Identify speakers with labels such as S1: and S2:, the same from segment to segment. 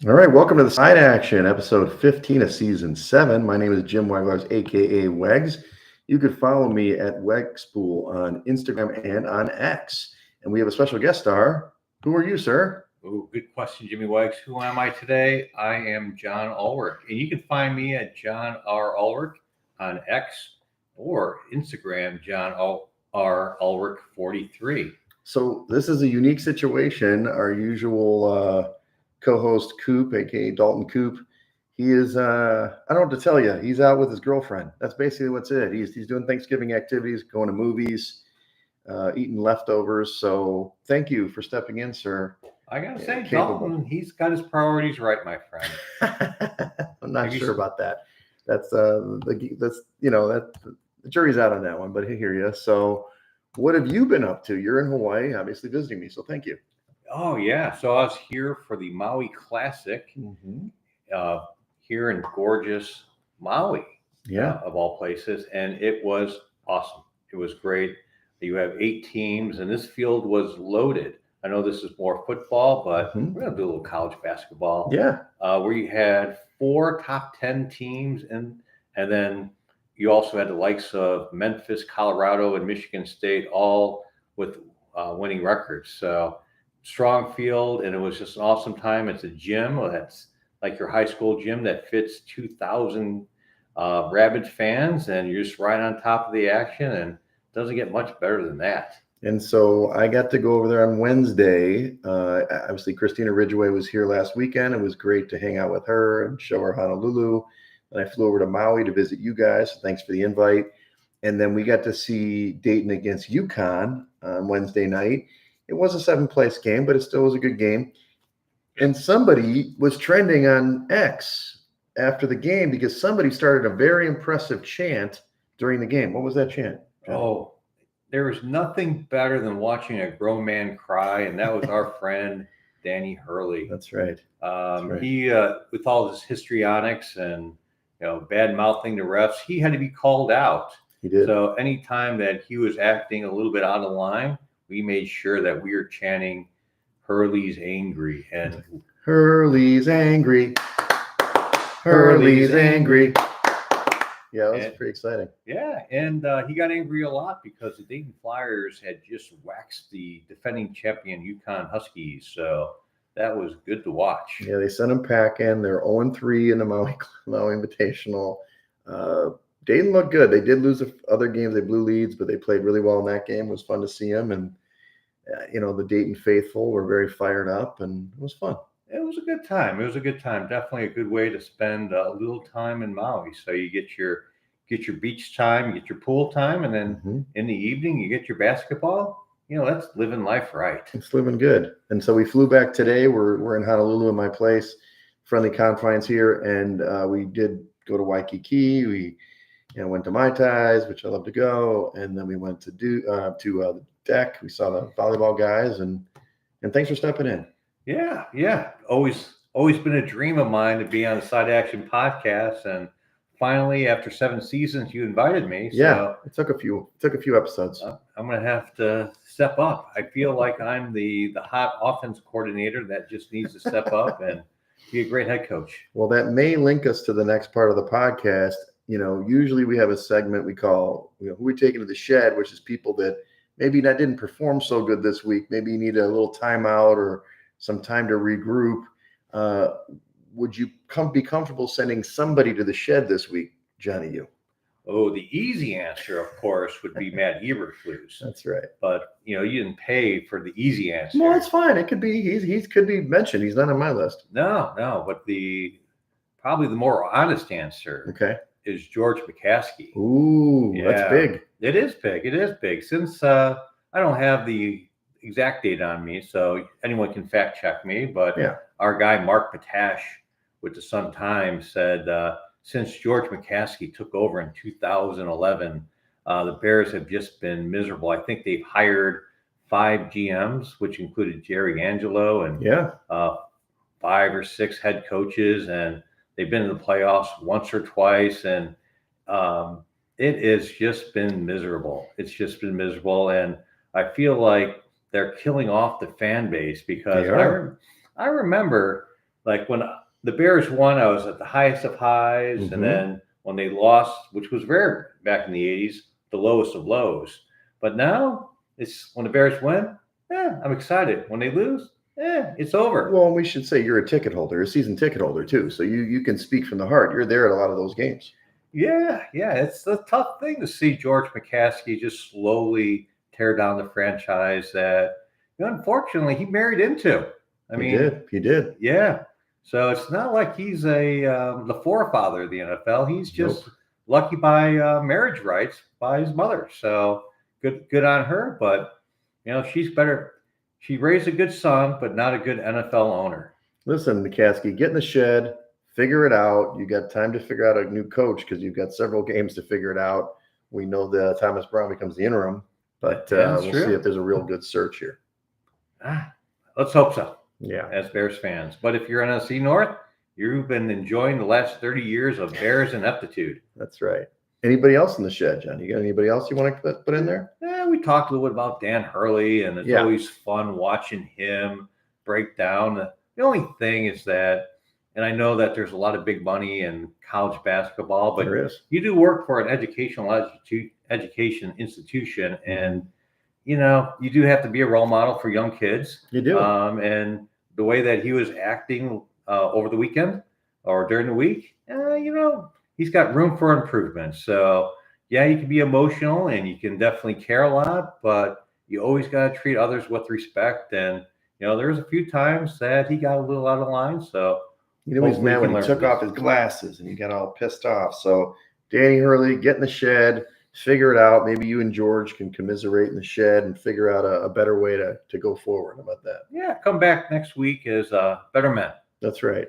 S1: All right, welcome to the Side Action, episode 15 of season 7. My name is Jim Weglars, aka Wegs. You could follow me at Wegspool on Instagram and on X. And we have a special guest star. Who are you, sir?
S2: Oh, good question, Jimmy Wegs. Who am I today? I am John Ulrich, and you can find me at John R. Ulrich on X or Instagram, John R. Ulrich 43.
S1: So this is a unique situation. Our usual co-host Coop, aka Dalton Coop, he is I don't know what to tell you. He's out with his girlfriend. That's basically what's it. He's doing Thanksgiving activities, going to movies, eating leftovers. So thank you for stepping in, sir.
S2: I gotta say, Dalton, he's got his priorities right, my friend.
S1: I'm not sure about that. That's that's the jury's out on that one, but I hear you. So what have you been up to? You're in Hawaii, obviously visiting me, so thank you.
S2: Oh yeah, so I was here for the Maui Classic here in gorgeous Maui, of all places, and it was awesome. It was great. You have 8 teams, and this field was loaded. I know this is more football, but we're going to do a little college basketball.
S1: Yeah.
S2: Where you had 4 top 10 teams, and then you also had the likes of Memphis, Colorado, and Michigan State, all with winning records. So strong field, and it was just an awesome time. It's a gym that's like your high school gym that fits 2,000 rabid fans, and you're just right on top of the action, and it doesn't get much better than that.
S1: And so I got to go over there on Wednesday. Obviously, Christina Ridgway was here last weekend. It was great to hang out with her and show her Honolulu. And I flew over to Maui to visit you guys. So thanks for the invite. And then we got to see Dayton against UConn on Wednesday night. It was a 7th-place game, but it still was a good game. And somebody was trending on X after the game because somebody started a very impressive chant during the game. What was that chant, John?
S2: Oh, there was nothing better than watching a grown man cry, and that was our friend Danny Hurley.
S1: That's right.
S2: He, with all his histrionics and bad mouthing the refs, he had to be called out.
S1: He did.
S2: So anytime that he was acting a little bit out of line, we made sure that we were chanting Hurley's angry and
S1: Hurley's angry. Hurley's angry. Yeah, that was pretty exciting.
S2: Yeah, and he got angry a lot because the Dayton Flyers had just waxed the defending champion UConn Huskies. So that was good to watch.
S1: Yeah, they sent them packing. They're 0-3 in the Maui Invitational. Dayton looked good. They did lose other games. They blew leads, but they played really well in that game. It was fun to see them. And, the Dayton faithful were very fired up, and it was fun.
S2: It was a good time. It was a good time. Definitely a good way to spend a little time in Maui. So you get your beach time, you get your pool time, and then in the evening you get your basketball. That's living life right.
S1: It's living good. And so we flew back today. We're in Honolulu in my place, friendly confines here, and we did go to Waikiki. We went to Mai Tais, which I love to go, and then we went to the deck. We saw the volleyball guys, and thanks for stepping in.
S2: Yeah. Always been a dream of mine to be on the Side Action podcast, and finally, after 7 seasons, you invited me. So
S1: yeah, it took a few episodes.
S2: I'm going to have to step up. I feel like I'm the hot offense coordinator that just needs to step up and be a great head coach.
S1: Well, that may link us to the next part of the podcast. Usually we have a segment we call, who we taking to the shed, which is people that maybe didn't perform so good this week. Maybe you need a little timeout or some time to regroup. Would you be comfortable sending somebody to the shed this week, Johnny? You?
S2: Oh, the easy answer, of course, would be Matt Eberflus.
S1: That's right.
S2: But you didn't pay for the easy answer.
S1: Well, it's fine. It could be he could be mentioned. He's not on my list.
S2: No. But probably the more honest answer, is George McCaskey.
S1: Ooh, yeah. That's big.
S2: It is big. Since I don't have the exact date on me, so anyone can fact check me. But our guy Mark Patash with the Sun-Times said since George McCaskey took over in 2011, the Bears have just been miserable. I think they've hired 5 GMs, which included Jerry Angelo, and 5 or 6 head coaches, and they've been in the playoffs once or twice, and it has just been miserable. It's just been miserable, and I feel like they're killing off the fan base because I remember like when the Bears won, I was at the highest of highs,
S1: Mhm.
S2: and then when they lost, which was rare back in the '80s, the lowest of lows. But now it's when the Bears win, I'm excited. When they lose, it's over.
S1: Well, we should say you're a ticket holder, a season ticket holder too. So you can speak from the heart. You're there at a lot of those games.
S2: Yeah, it's a tough thing to see George McCaskey just slowly tear down the franchise that, unfortunately, he married into.
S1: He did.
S2: Yeah. So it's not like he's the forefather of the NFL. He's just lucky by marriage rights by his mother. So good on her. But she's better. She raised a good son, but not a good NFL owner.
S1: Listen, McCaskey, get in the shed, figure it out. You got time to figure out a new coach because you've got several games to figure it out. We know that Thomas Brown becomes the interim, but we'll see if there's a real good search here.
S2: Let's hope so.
S1: Yeah,
S2: as Bears fans. But if you're NFC North, you've been enjoying the last 30 years of Bears ineptitude.
S1: That's right. Anybody else in the shed, John? You got anybody else you want to put in there?
S2: Yeah, we talked a little bit about Dan Hurley, and it's always fun watching him break down. The only thing is that, and I know that there's a lot of big money in college basketball, but
S1: there is.
S2: You do work for an education institution, and you do have to be a role model for young kids.
S1: You do.
S2: And the way that he was acting over the weekend or during the week, he's got room for improvement. So, you can be emotional and you can definitely care a lot, but you always got to treat others with respect. And, there was a few times that he got a little out of line. So,
S1: he's mad when he took off his glasses and he got all pissed off. So, Danny Hurley, get in the shed. Figure it out. Maybe you and George can commiserate in the shed and figure out a better way to go forward. How about that?
S2: Yeah, come back next week as better men.
S1: That's right.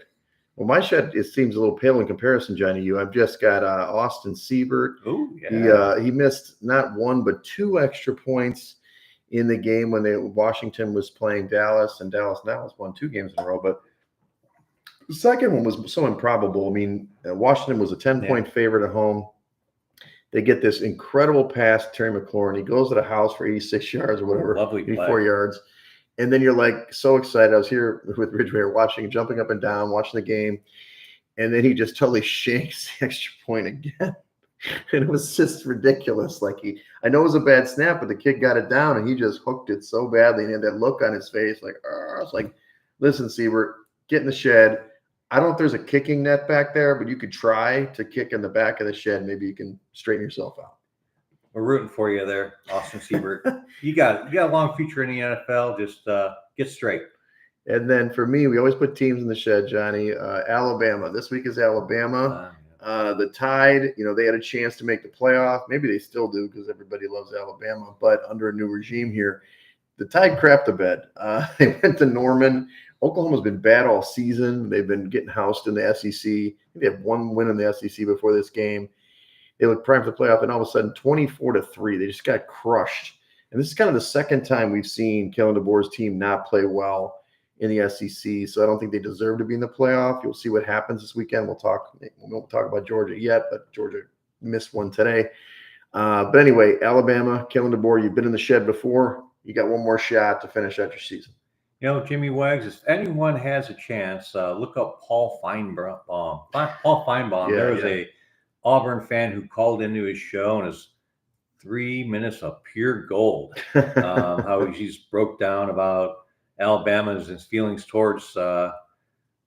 S1: Well, my shed, it seems a little pale in comparison, Johnny. I've just got Austin Siebert.
S2: Oh, yeah.
S1: He missed not one but two extra points in the game when Washington was playing Dallas, and Dallas now has won 2 games in a row. But the second one was so improbable. I mean, Washington was a 10-point favorite at home. They get this incredible pass to Terry McLaurin. He goes to the house for 86 yards or whatever,
S2: lovely
S1: 84 yards. And then you're like so excited. I was here with Ridgeway watching, jumping up and down, watching the game. And then he just totally shanks the extra point again. And it was just ridiculous. I know it was a bad snap, but the kid got it down and he just hooked it so badly. And he had that look on his face I was like, listen, Siebert, get in the shed. I don't know if there's a kicking net back there, but you could try to kick in the back of the shed. Maybe you can straighten yourself out.
S2: We're rooting for you there, Austin Siebert. You got a long future in the NFL. Just get straight.
S1: And then for me, we always put teams in the shed, Johnny. Alabama. This week is Alabama. The Tide, they had a chance to make the playoff. Maybe they still do because everybody loves Alabama. But under a new regime here, the Tide crapped the bed. They went to Norman. Oklahoma's been bad all season. They've been getting housed in the SEC. They have 1 win in the SEC before this game. They look primed for the playoff, and all of a sudden, 24-3. They just got crushed. And this is kind of the second time we've seen Kellen DeBoer's team not play well in the SEC. So I don't think they deserve to be in the playoff. You'll see what happens this weekend. We won't talk about Georgia yet, but Georgia missed one today. But anyway, Alabama, Kellen DeBoer, you've been in the shed before. You got one more shot to finish out your season.
S2: Jimmy Wegs, if anyone has a chance, look up Paul Feinbaum. Paul Feinbaum. There was a Auburn fan who called into his show and his 3 minutes of pure gold. How he just broke down about Alabama's and feelings towards the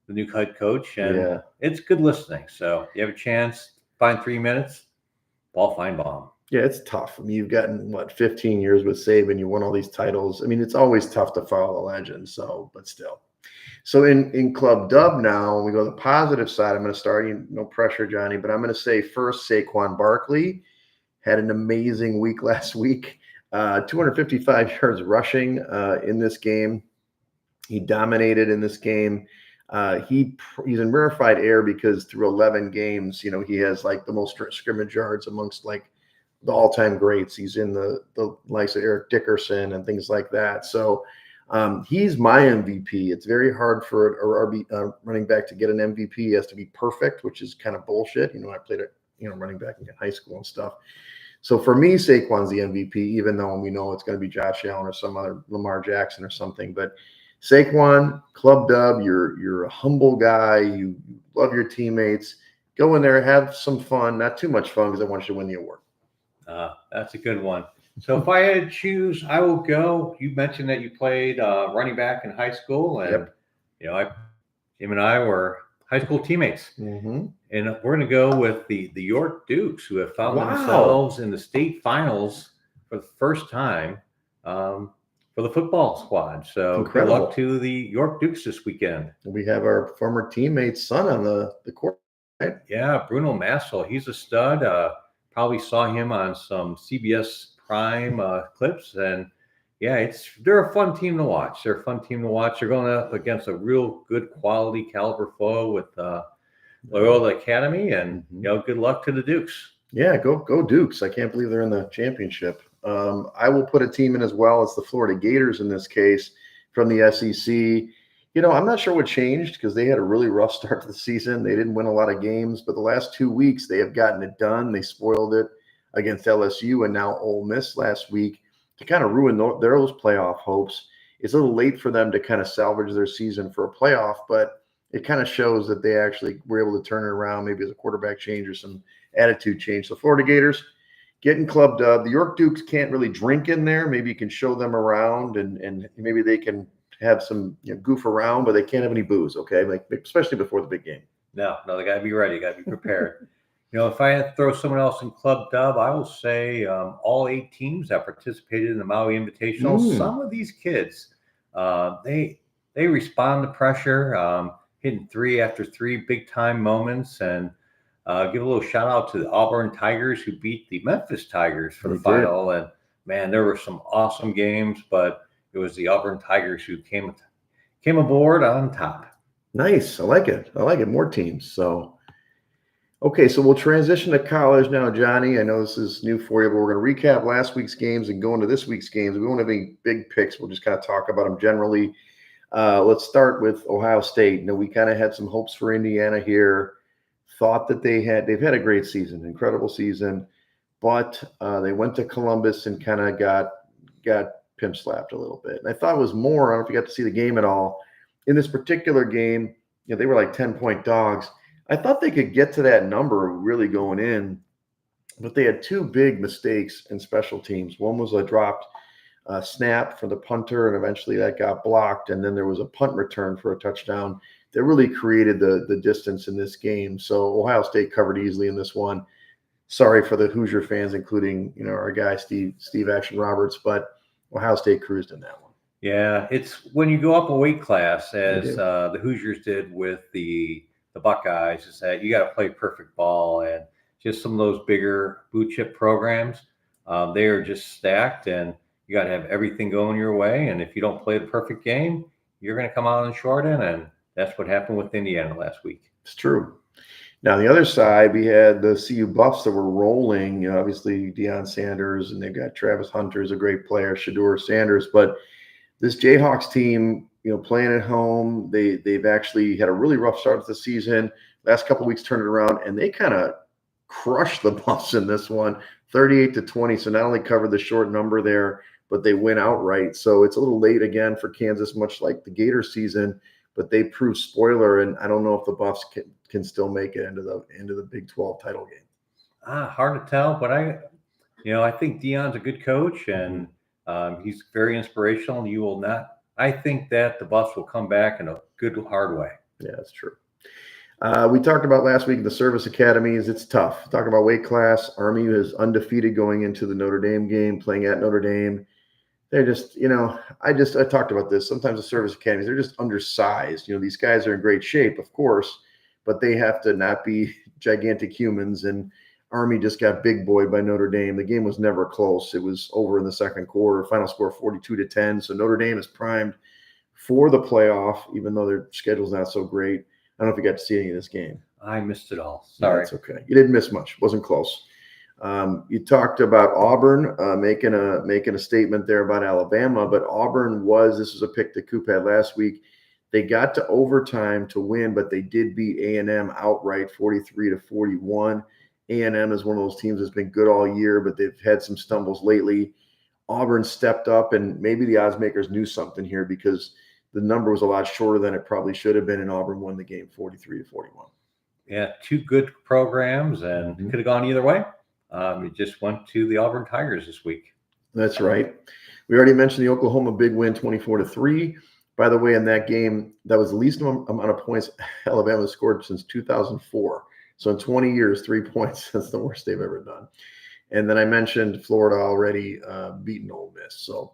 S2: new head coach, and it's good listening. So if you have a chance, find 3 minutes. Paul Feinbaum.
S1: Yeah, it's tough. I mean, you've gotten 15 years with Saban. You won all these titles. I mean, it's always tough to follow the legend. So, but still. So in Club Dub now, we go to the positive side. I'm going to start. No pressure, Johnny, but I'm going to say first, Saquon Barkley had an amazing week last week. 255 yards rushing in this game. He dominated in this game. He's in rarefied air because through 11 games, he has the most scrimmage yards amongst the all-time greats. He's in the likes of Eric Dickerson and things like that. So he's my MVP. It's very hard for a running back to get an MVP. He has to be perfect, which is kind of bullshit. I played running back in high school and stuff. So for me, Saquon's the MVP, even though we know it's going to be Josh Allen or some other Lamar Jackson or something. But Saquon, club dub. You're a humble guy. You love your teammates. Go in there, have some fun. Not too much fun because I want you to win the award.
S2: That's a good one. So if I had to choose, I will go. You mentioned that you played running back in high school, and him and I were high school teammates.
S1: Mm-hmm.
S2: And we're going to go with the York Dukes, who have found themselves in the state finals for the first time for the football squad. So
S1: Incredible.
S2: Good luck to the York Dukes this weekend.
S1: We have our former teammate's son on the court, right?
S2: Yeah, Bruno Massel. He's a stud. Probably saw him on some CBS Prime clips. And yeah, they're a fun team to watch. They're going up against a real good quality caliber foe with Loyola Academy, and good luck to the Dukes.
S1: Yeah, go Dukes. I can't believe they're in the championship. I will put a team in as well. It's the Florida Gators in this case from the SEC. I'm not sure what changed because they had a really rough start to the season. They didn't win a lot of games, but the last 2 weeks they have gotten it done. They spoiled it against LSU and now Ole Miss last week to kind of ruin those playoff hopes. It's a little late for them to kind of salvage their season for a playoff, but it kind of shows that they actually were able to turn it around, maybe as a quarterback change or some attitude change. So Florida Gators getting clubbed up. The York Dukes can't really drink in there. Maybe you can show them around and maybe they can have some goof around, but they can't have any booze, okay? Like especially before the big game.
S2: No, they got to be ready. Got to be prepared. If I had to throw someone else in club dub, I will say all 8 teams that participated in the Maui Invitational. Some of these kids, they respond to pressure, hitting 3 after 3 big time moments, and give a little shout out to the Auburn Tigers who beat the Memphis Tigers for the final. And man, there were some awesome games, but it was the Auburn Tigers who came aboard on top.
S1: Nice. I like it. More teams. So, okay, so we'll transition to college now, Johnny. I know this is new for you, but we're going to recap last week's games and go into this week's games. We won't have any big picks. We'll just kind of talk about them generally. Let's start with Ohio State. We kind of had some hopes for Indiana here. Thought that they've had a great season, incredible season, but they went to Columbus and kind of got pimp slapped a little bit. And I thought it was more, I don't know if you got to see the game at all. In this particular game, they were like 10-point dogs. I thought they could get to that number really going in, but they had 2 big mistakes in special teams. One was a dropped snap for the punter, and eventually that got blocked. And then there was a punt return for a touchdown that really created the distance in this game. So Ohio State covered easily in this one. Sorry for the Hoosier fans, including our guy Steve Action Roberts, but Ohio State cruised in that one.
S2: Yeah, it's when you go up a weight class, as the Hoosiers did with the Buckeyes, is that you got to play perfect ball, and just some of those bigger blue chip programs, they are just stacked, and you got to have everything going your way. And if you don't play the perfect game, you're going to come out on the short end, and that's what happened with Indiana last week.
S1: It's true. Now, on the other side, we had the CU Buffs that were rolling. Obviously, Deion Sanders, and they've got Travis Hunter is a great player, Shedeur Sanders. But this Jayhawks team, playing at home, they've actually had a really rough start to the season. Last couple of weeks turned it around, and they kind of crushed the Buffs in this one, 38-20. So not only covered the short number there, but they win outright. So it's a little late again for Kansas, much like the Gator season. But they proved spoiler, and I don't know if the Buffs can still make it into the Big 12 title game.
S2: Hard to tell, but I think Deion's a good coach, and he's very inspirational. And you will not. I think that the Buffs will come back in a good, hard way.
S1: Yeah, that's true. We talked about last week the service academies. It's tough. Talking about weight class, Army is undefeated going into the Notre Dame game, playing at Notre Dame. They're just, I talked about this. Sometimes the service academies, they're just undersized. These guys are in great shape, of course, but they have to not be gigantic humans. And Army just got big boyed by Notre Dame. The game was never close. It was over in the second quarter. Final score 42-10. So Notre Dame is primed for the playoff, even though their schedule's not so great. I don't know if you got to see any of this game.
S2: I missed it all. Sorry.
S1: That's okay. You didn't miss much. It wasn't close. You talked about Auburn making a statement there about Alabama, but Auburn this was a pick that Coop had last week. They got to overtime to win, but they did beat A&M outright 43-41. A&M is one of those teams that's been good all year, but they've had some stumbles lately. Auburn stepped up, and maybe the odds makers knew something here because the number was a lot shorter than it probably should have been, and Auburn won the game 43-41.
S2: Yeah, two good programs, and could have gone either way. It just went to the Auburn Tigers this week.
S1: That's right. We already mentioned the Oklahoma big win, 24-3. By the way, in that game, that was the least amount of points Alabama scored since 2004. So in 20 years, 3 points. That's the worst they've ever done. And then I mentioned Florida already beating Ole Miss. So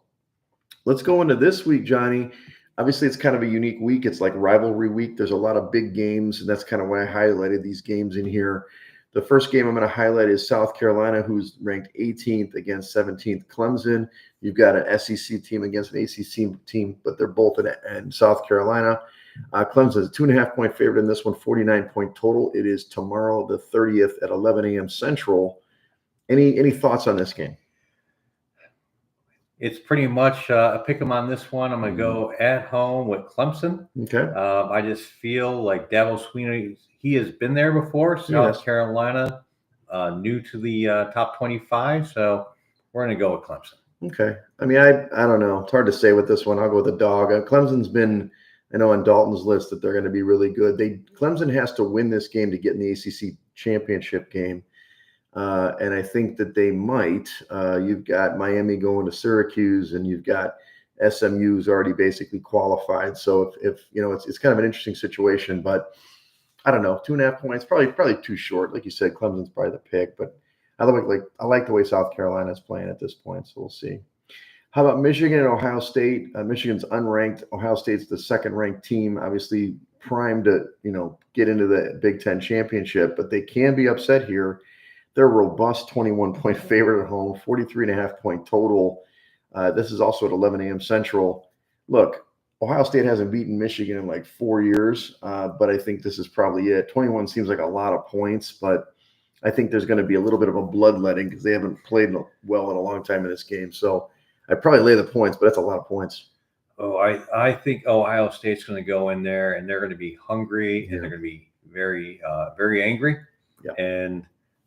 S1: let's go into this week, Johnny. Obviously, it's kind of a unique week. It's like rivalry week. There's a lot of big games, and that's kind of why I highlighted these games in here. The first game I'm going to highlight is South Carolina, who's ranked 18th against 17th Clemson. You've got an SEC team against an ACC team, but they're both in South Carolina. Clemson is a 2.5-point favorite in this one, 49-point total. It is tomorrow, the 30th at 11 a.m. Central. Any thoughts on this game?
S2: It's pretty much a pick 'em on this one. I'm going to go at home with Clemson.
S1: Okay.
S2: I just feel like Dabo Swinney, he has been there before. South Carolina, new to the top 25. So we're going to go with Clemson.
S1: Okay. I mean, I don't know. It's hard to say with this one. I'll go with the dog. Clemson's been, I know on Dalton's list that they're going to be really good. Clemson has to win this game to get in the ACC championship game. And I think that they might. You've got Miami going to Syracuse, and you've got SMU's already basically qualified. So if it's kind of an interesting situation, but I don't know, 2.5 points, probably too short. Like you said, Clemson's probably the pick, but I like the way South Carolina is playing at this point. So we'll see. How about Michigan and Ohio State? Michigan's unranked. Ohio State's the second-ranked team, obviously primed to get into the Big Ten championship, but they can be upset here. They're a robust 21-point favorite at home, 43.5-point total. This is also at 11 a.m. Central. Look, Ohio State hasn't beaten Michigan in like 4 years, but I think this is probably it. 21 seems like a lot of points, but I think there's going to be a little bit of a bloodletting because they haven't played well in a long time in this game. So I'd probably lay the points, but that's a lot of points.
S2: Oh, I think Ohio State's going to go in there, and they're going to be hungry, and they're going to be very, very angry.
S1: Yeah.
S2: And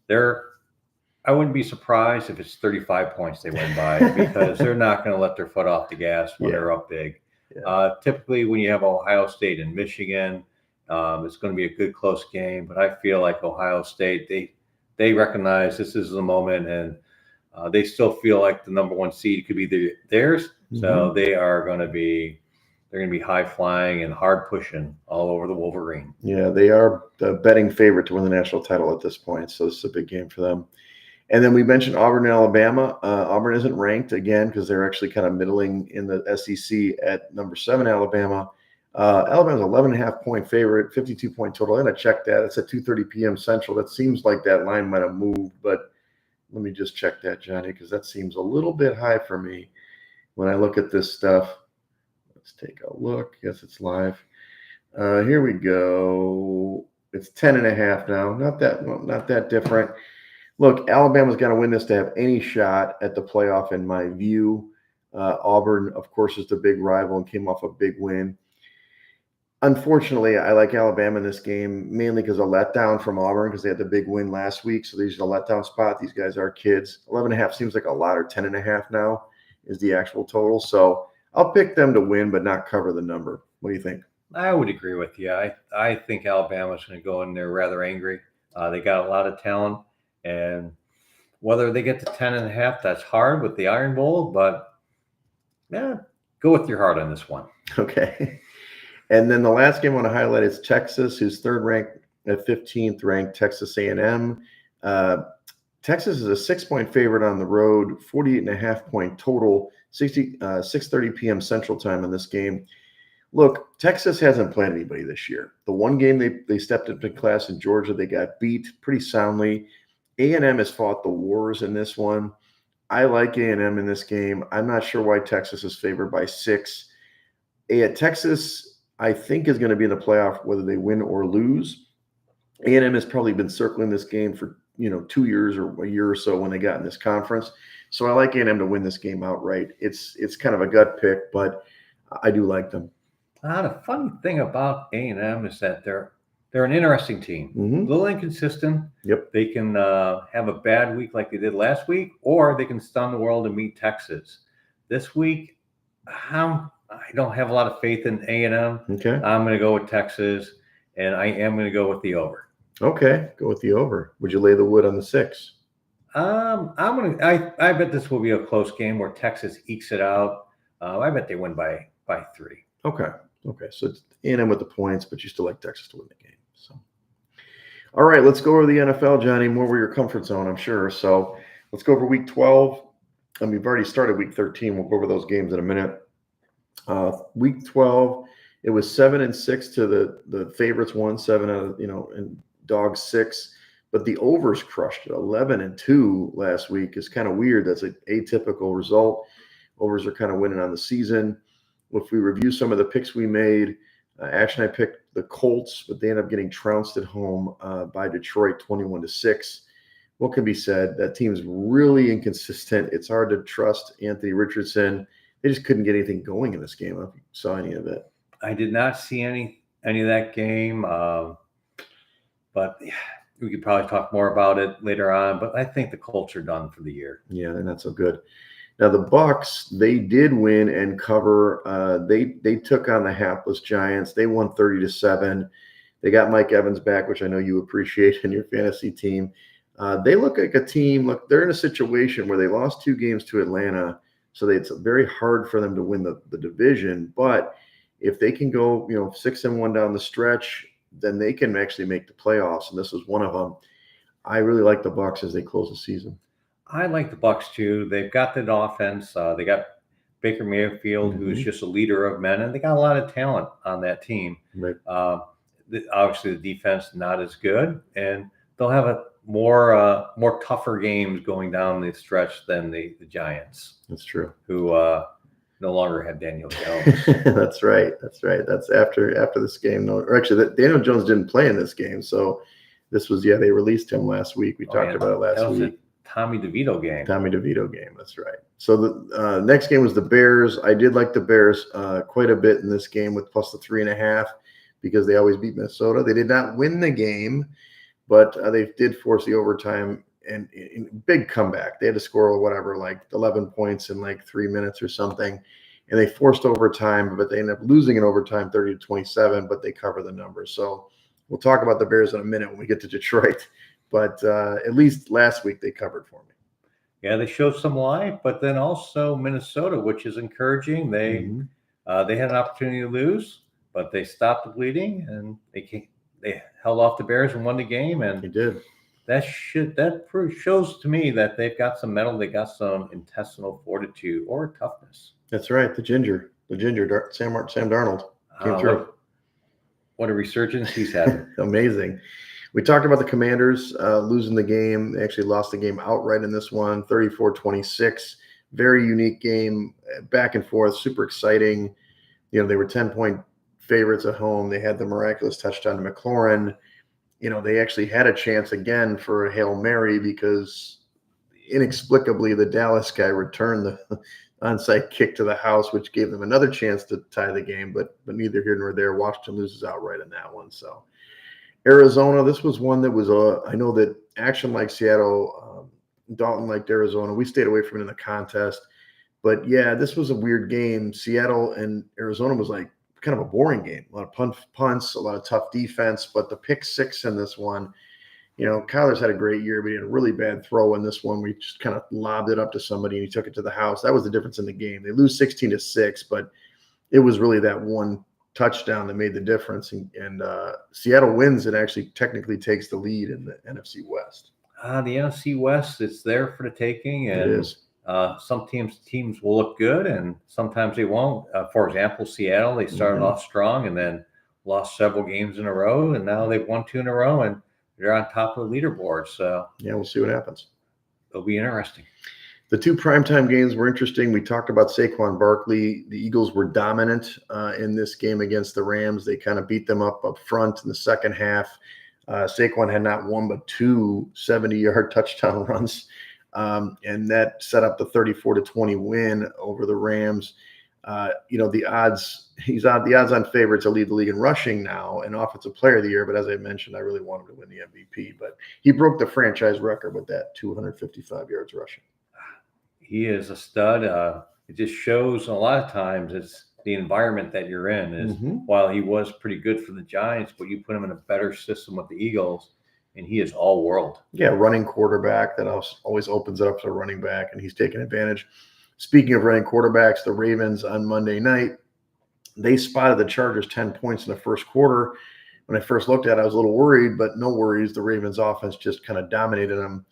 S2: I wouldn't be surprised if it's 35 points they win by because they're not going to let their foot off the gas when they're up big. Yeah. Typically, when you have Ohio State and Michigan, it's going to be a good close game. But I feel like Ohio State, they recognize this is the moment, and they still feel like the number one seed could be theirs. Mm-hmm. So they're going to be high flying and hard pushing all over the Wolverine.
S1: Yeah, they are the betting favorite to win the national title at this point. So it's a big game for them. And then we mentioned Auburn and Alabama. Auburn isn't ranked again because they're actually kind of middling in the SEC at number 7, Alabama. Alabama's 11.5-point favorite, 52-point total. I'm going to check that. It's at 2:30 p.m. Central. That seems like that line might have moved, but let me just check that, Johnny, because that seems a little bit high for me when I look at this stuff. Let's take a look. Yes, it's live. Here we go. It's 10.5 now. Not that different. Look, Alabama's got to win this to have any shot at the playoff, in my view. Auburn, of course, is the big rival and came off a big win. Unfortunately, I like Alabama in this game, mainly because of letdown from Auburn because they had the big win last week. So these are a letdown spot. These guys are kids. 11.5 seems like a lot, or 10.5 now is the actual total. So I'll pick them to win, but not cover the number. What do you think?
S2: I would agree with you. I think Alabama's going to go in there rather angry. They got a lot of talent, and whether they get to 10.5, that's hard with the Iron Bowl, but yeah, go with your heart on this one.
S1: Okay. And then the last game I want to highlight is Texas, who's third ranked at 15th ranked Texas A&M. Texas is a 6-point favorite on the road, 48.5-point total, 6:30 p.m. Central Time in this game. Look, Texas hasn't played anybody this year. The one game they stepped up in class in Georgia, they got beat pretty soundly. A&M has fought the wars in this one. I like A&M in this game. I'm not sure why Texas is favored by 6. Texas, I think, is going to be in the playoff whether they win or lose. A&M has probably been circling this game for 2 years or a year or so when they got in this conference. So I like A&M to win this game outright. It's kind of a gut pick, but I do like them.
S2: The funny thing about A&M is that they're an interesting team.
S1: Mm-hmm.
S2: A little inconsistent.
S1: Yep.
S2: They can have a bad week like they did last week, or they can stun the world and beat Texas. This week, I'm I don't have a lot of faith in A&M.
S1: Okay.
S2: I'm going to go with Texas, and I am going to go with the over.
S1: Okay, go with the over. Would you lay the wood on the 6?
S2: I bet this will be a close game where Texas ekes it out. I bet they win by 3.
S1: Okay. So it's A&M with the points, but you still like Texas to win the game. So, all right, let's go over the NFL, Johnny. More where your comfort zone, I'm sure. So let's go over Week 12. And we've already started Week 13. We'll go over those games in a minute. Week 12, it was 7-6 to the favorites won 7 out of, and dogs 6. But the overs crushed it. 11-2 last week is kind of weird. That's an atypical result. Overs are kind of winning on the season. If we review some of the picks we made, Ash and I picked the Colts, but they end up getting trounced at home by Detroit 21-6. What can be said? That team's really inconsistent. It's hard to trust Anthony Richardson. They just couldn't get anything going in this game. I don't know if you saw any of it.
S2: I did not see any of that game, but we could probably talk more about it later on. But I think the Colts are done for the year.
S1: Yeah, they're not so good. Now the Bucks, they did win and cover. They took on the hapless Giants. They won 30-7. They got Mike Evans back, which I know you appreciate in your fantasy team. They look like a team. Look, they're in a situation where they lost 2 games to Atlanta, so it's very hard for them to win the division. But if they can go, 6-1 down the stretch, then they can actually make the playoffs. And this is one of them. I really like the Bucks as they close the season.
S2: I like the Bucks too. They've got that offense. They got Baker Mayfield, who's just a leader of men, and they got a lot of talent on that team.
S1: Right.
S2: Obviously, the defense not as good, and they'll have a more tougher games going down the stretch than the Giants.
S1: That's true.
S2: Who no longer have Daniel Jones.
S1: That's right. That's after this game. No, or actually, Daniel Jones didn't play in this game, so this was they released him last week. We talked about it last week.
S2: Tommy DeVito game.
S1: That's right. So the next game was the Bears. I did like the Bears quite a bit in this game with plus the 3.5 because they always beat Minnesota. They did not win the game, but they did force the overtime and big comeback. They had to score whatever, like 11 points in like 3 minutes or something. And they forced overtime, but they ended up losing in overtime 30-27, but they cover the numbers. So we'll talk about the Bears in a minute when we get to Detroit. But at least last week they covered for me.
S2: Yeah, they showed some life, but then also Minnesota, which is encouraging. They had an opportunity to lose, but they stopped the bleeding and they held off the Bears and won the game. And
S1: they did.
S2: That shows to me that they've got some mettle, they got some intestinal fortitude or toughness.
S1: That's right. The ginger, Sam Darnold came through.
S2: What a resurgence he's having.
S1: Amazing. We talked about the Commanders losing the game. They actually lost the game outright in this one, 34-26. Very unique game, back and forth, super exciting. They were 10-point favorites at home. They had the miraculous touchdown to McLaurin. They actually had a chance again for a Hail Mary because inexplicably the Dallas guy returned the onside kick to the house, which gave them another chance to tie the game, but neither here nor there. Washington loses outright in that one. So Arizona, this was one that was I know that Action liked Seattle, Dalton liked Arizona. We stayed away from it in the contest. But yeah, this was a weird game. Seattle and Arizona was like kind of a boring game. A lot of punts, a lot of tough defense, but the pick 6 in this one, Kyler's had a great year, but he had a really bad throw in this one. We just kind of lobbed it up to somebody and he took it to the house. That was the difference in the game. They lose 16-6, but it was really that one touchdown that made the difference. And Seattle wins and actually technically takes the lead in the NFC West.
S2: The NFC West, it's there for the taking. And
S1: it is.
S2: Some teams will look good and sometimes they won't. For example, Seattle, they started off strong and then lost several games in a row. And now they've won 2 in a row and they're on top of the leaderboard. So
S1: yeah, we'll see what happens.
S2: It'll be interesting.
S1: The 2 primetime games were interesting. We talked about Saquon Barkley. The Eagles were dominant in this game against the Rams. They kind of beat them up front in the second half. Saquon had not one but 2 70-yard touchdown runs, and that set up the 34-20 win over the Rams. The odds-on favorite to lead the league in rushing now and offensive player of the year. But as I mentioned, I really want him to win the MVP. But he broke the franchise record with that 255 yards rushing.
S2: He is a stud. It just shows a lot of times it's the environment that you're in is while he was pretty good for the Giants, but you put him in a better system with the Eagles, and he is all world.
S1: Yeah, running quarterback that always opens it up to a running back, and he's taking advantage. Speaking of running quarterbacks, the Ravens on Monday night, they spotted the Chargers 10 points in the first quarter. When I first looked at it, I was a little worried, but no worries. The Ravens offense just kind of dominated them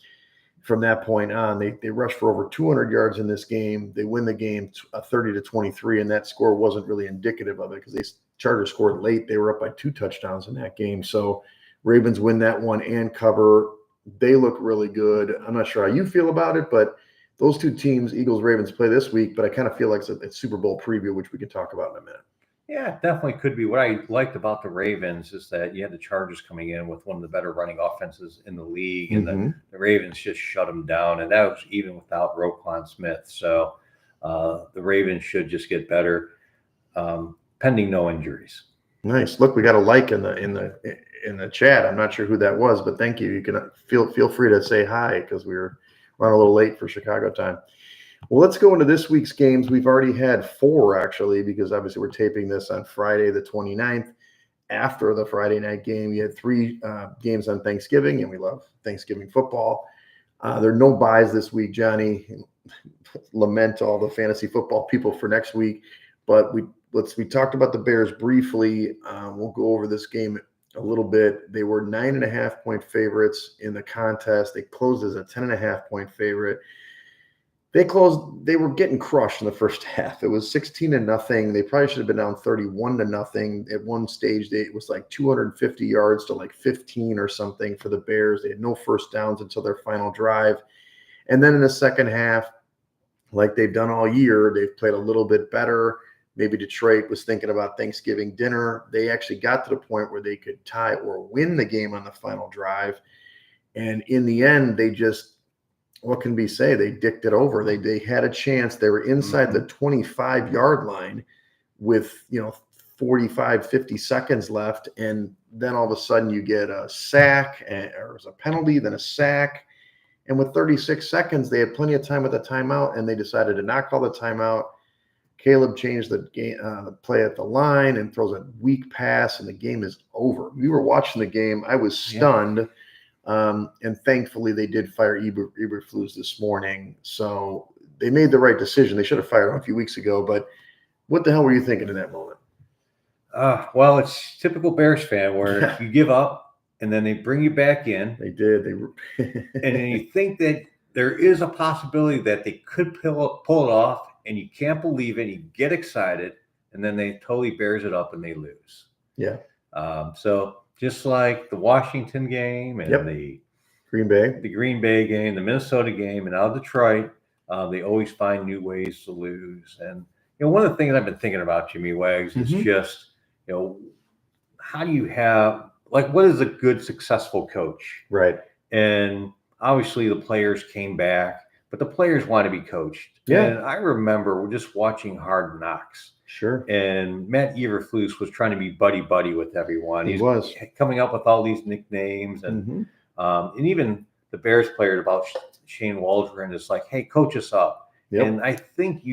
S1: from that point on. They rushed for over 200 yards in this game. They win the game 30-23, and that score wasn't really indicative of it because the Chargers scored late. They were up by 2 touchdowns in that game. So Ravens win that one and cover. They look really good. I'm not sure how you feel about it, but those two teams, Eagles, Ravens, play this week, but I kind of feel like it's a Super Bowl preview, which we can talk about in a minute.
S2: Yeah, it definitely could be. What I liked about the Ravens is that you had the Chargers coming in with one of the better running offenses in the league, and the Ravens just shut them down, and that was even without Roquan Smith. So the Ravens should just get better, pending no injuries.
S1: Nice. Look, we got a like in the chat. I'm not sure who that was, but thank you. You can feel free to say hi because we're running a little late for Chicago time. Well, let's go into this week's games. We've already had 4, actually, because obviously we're taping this on Friday the 29th. After the Friday night game, you had 3 games on Thanksgiving, and we love Thanksgiving football. There are no buys this week, Johnny. Lament all the fantasy football people for next week. But we talked about the Bears briefly. We'll go over this game a little bit. They were 9.5-point favorites in the contest. They closed as a 10.5-point favorite. They were getting crushed in the first half. It was 16-0. They probably should have been down 31-0. At one stage, it was like 250 yards to like 15 or something for the Bears. They had no first downs until their final drive. And then in the second half, like they've done all year, they've played a little bit better. Maybe Detroit was thinking about Thanksgiving dinner. They actually got to the point where they could tie or win the game on the final drive. And in the end, they just, what can we say? They dicked it over. They had a chance. They were inside the 25-yard line with, 45, 50 seconds left. And then all of a sudden you get a sack or a penalty, then a sack. And with 36 seconds, they had plenty of time with the timeout, and they decided to not call the timeout. Caleb changed the game, the play at the line and throws a weak pass, and the game is over. We were watching the game. I was stunned. Yeah. And thankfully, they did fire Eberflus this morning. So they made the right decision. They should have fired him a few weeks ago. But what the hell were you thinking in that moment?
S2: Well, it's typical Bears fan where you give up and then they bring you back in.
S1: They did.
S2: And then you think that there is a possibility that they could pull it off, and you can't believe it. You get excited, and then they totally bears it up and they lose.
S1: Yeah.
S2: So just like the Washington game and the
S1: Green Bay
S2: game, the Minnesota game, and now Detroit, they always find new ways to lose. And one of the things I've been thinking about, Jimmy Wegs, is just how do you have what is a good successful coach?
S1: Right.
S2: And obviously the players came back, but the players want to be coached.
S1: Yeah.
S2: And I remember just watching Hard Knocks.
S1: Sure.
S2: And Matt Eberflus was trying to be buddy with everyone.
S1: He was
S2: coming up with all these nicknames, and even the Bears player about Shane Waldron is like, "Hey, coach us up." Yep. And I think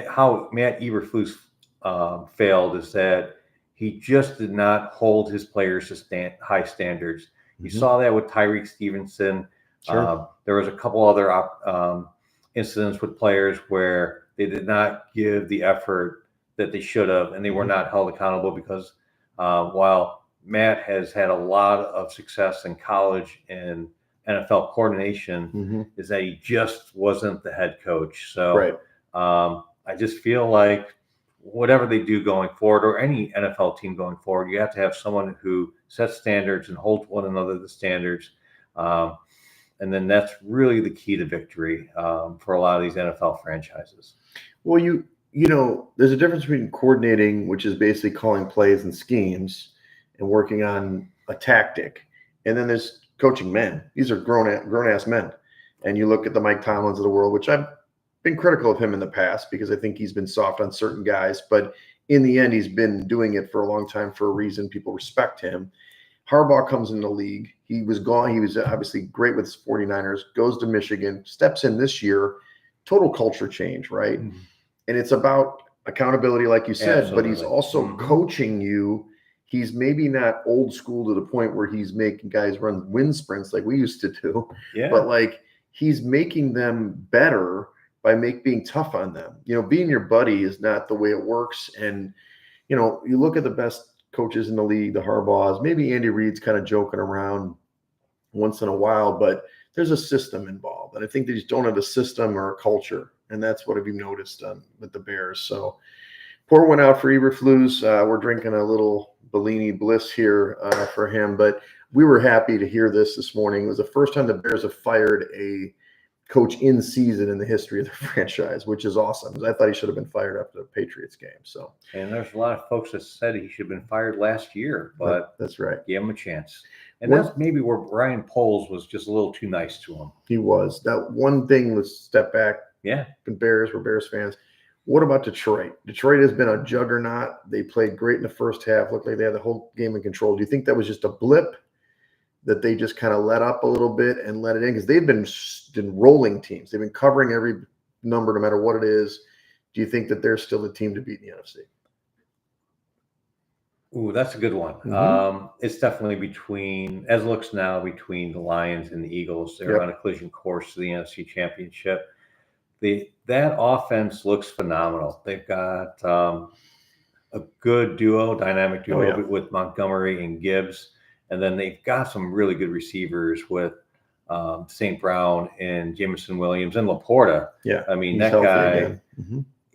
S2: how Matt Eberflus failed is that he just did not hold his players to high standards. You saw that with Tyreek Stevenson.
S1: Sure.
S2: There was a couple other incidents with players where they did not give the effort that they should have, and they were not held accountable because while Matt has had a lot of success in college and NFL coordination, is that he just wasn't the head coach. So I just feel like whatever they do going forward, or any NFL team going forward, you have to have someone who sets standards and holds one another to standards. And then that's really the key to victory for a lot of these NFL franchises.
S1: Well, there's a difference between coordinating, which is basically calling plays and schemes and working on a tactic. And then there's coaching men. These are grown-ass men. And you look at the Mike Tomlins of the world, which I've been critical of him in the past because I think he's been soft on certain guys. But in the end, he's been doing it for a long time for a reason. People respect him. Harbaugh comes in the league. He was gone. He was obviously great with his 49ers, goes to Michigan, steps in this year, total culture change, right? And it's about accountability, like you said,
S2: Absolutely.
S1: but he's also coaching you. He's maybe not old school to the point where he's making guys run wind sprints like we used to do, but like he's making them better by being tough on them. Being your buddy is not the way it works. And, you look at the best coaches in the league, the Harbaughs, maybe Andy Reid's kind of joking around once in a while, but there's a system involved. And I think they just don't have a system or a culture. And that's what have you noticed with the Bears. So pour one out for Eberflus. We're drinking a little Bellini Bliss here for him, but we were happy to hear this morning. It was the first time the Bears have fired a coach in season in the history of the franchise, which is awesome. I thought he should have been fired after the Patriots game. So,
S2: and there's a lot of folks that said he should have been fired last year, but
S1: that's right.
S2: Give him a chance. And that's maybe where Ryan Poles was just a little too nice to him.
S1: He was. That one thing, let's step back.
S2: Yeah.
S1: The Bears were Bears fans. What about Detroit? Detroit has been a juggernaut. They played great in the first half. Looked like they had the whole game in control. Do you think that was just a blip, that they just kind of let up a little bit and let it in? Because they've been rolling teams. They've been covering every number no matter what it is. Do you think that they're still the team to beat in the NFC?
S2: Ooh, that's a good one. It's definitely between the Lions and the Eagles. They're on a collision course to the NFC Championship. That offense looks phenomenal. They've got a good dynamic duo with Montgomery and Gibbs. And then they've got some really good receivers with St. Brown and Jameson Williams and Laporta.
S1: Yeah.
S2: I mean, that guy,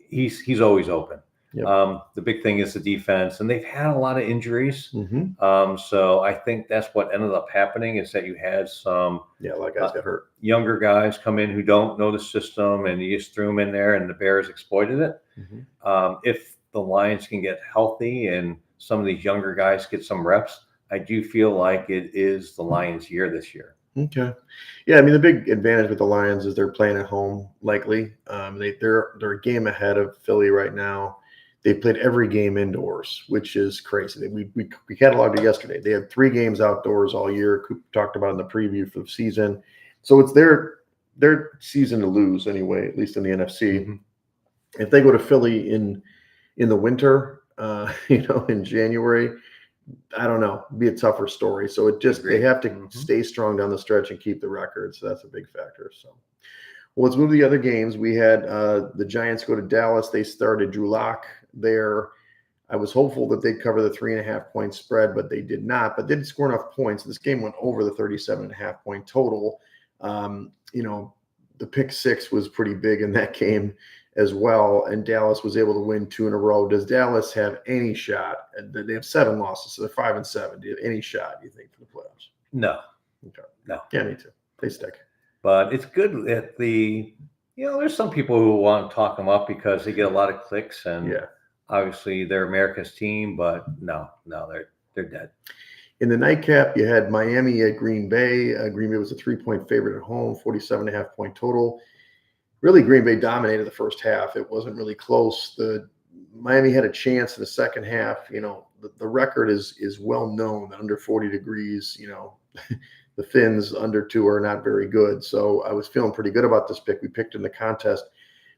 S2: he's always open. Yep. The big thing is the defense, and they've had a lot of injuries. So I think that's what ended up happening, is that you had some
S1: a lot of guys got hurt.
S2: Younger guys come in who don't know the system, and you just threw them in there, and the Bears exploited it. If the Lions can get healthy and some of these younger guys get some reps, I do feel like it is the Lions' year this year.
S1: Okay. Yeah, I mean, the big advantage with the Lions is they're playing at home, likely. They're a game ahead of Philly right now. They played every game indoors, which is crazy. We cataloged it yesterday. They had 3 games outdoors all year. Coop talked about in the preview for the season. So it's their season to lose anyway, at least in the NFC. If they go to Philly in the winter, in January, I don't know, it'd be a tougher story. So they have to stay strong down the stretch and keep the record. So that's a big factor. So, well, let's move to the other games. We had the Giants go to Dallas. They started Drew Lock there. I was hopeful that they'd cover the 3.5-point spread, but they did not. But they did score enough points. This game went over the 37.5-point total. The pick 6 was pretty big in that game as well, and Dallas was able to win 2 in a row. Does Dallas have any shot? They have 7 losses, so they're 5-7. Do you have any shot, do you think, for the playoffs?
S2: No.
S1: Okay.
S2: No.
S1: Yeah, me too. They stick.
S2: But it's good that there's some people who want to talk them up because they get a lot of clicks, and obviously they're America's team, but no, they're dead.
S1: In the nightcap, you had Miami at Green Bay. Green Bay was a 3-point favorite at home, 47.5-point total. Really, Green Bay dominated the first half. It wasn't really close. Miami had a chance in the second half. The record is well known that under 40 degrees, the Finns under 2 are not very good. So I was feeling pretty good about this pick. We picked in the contest,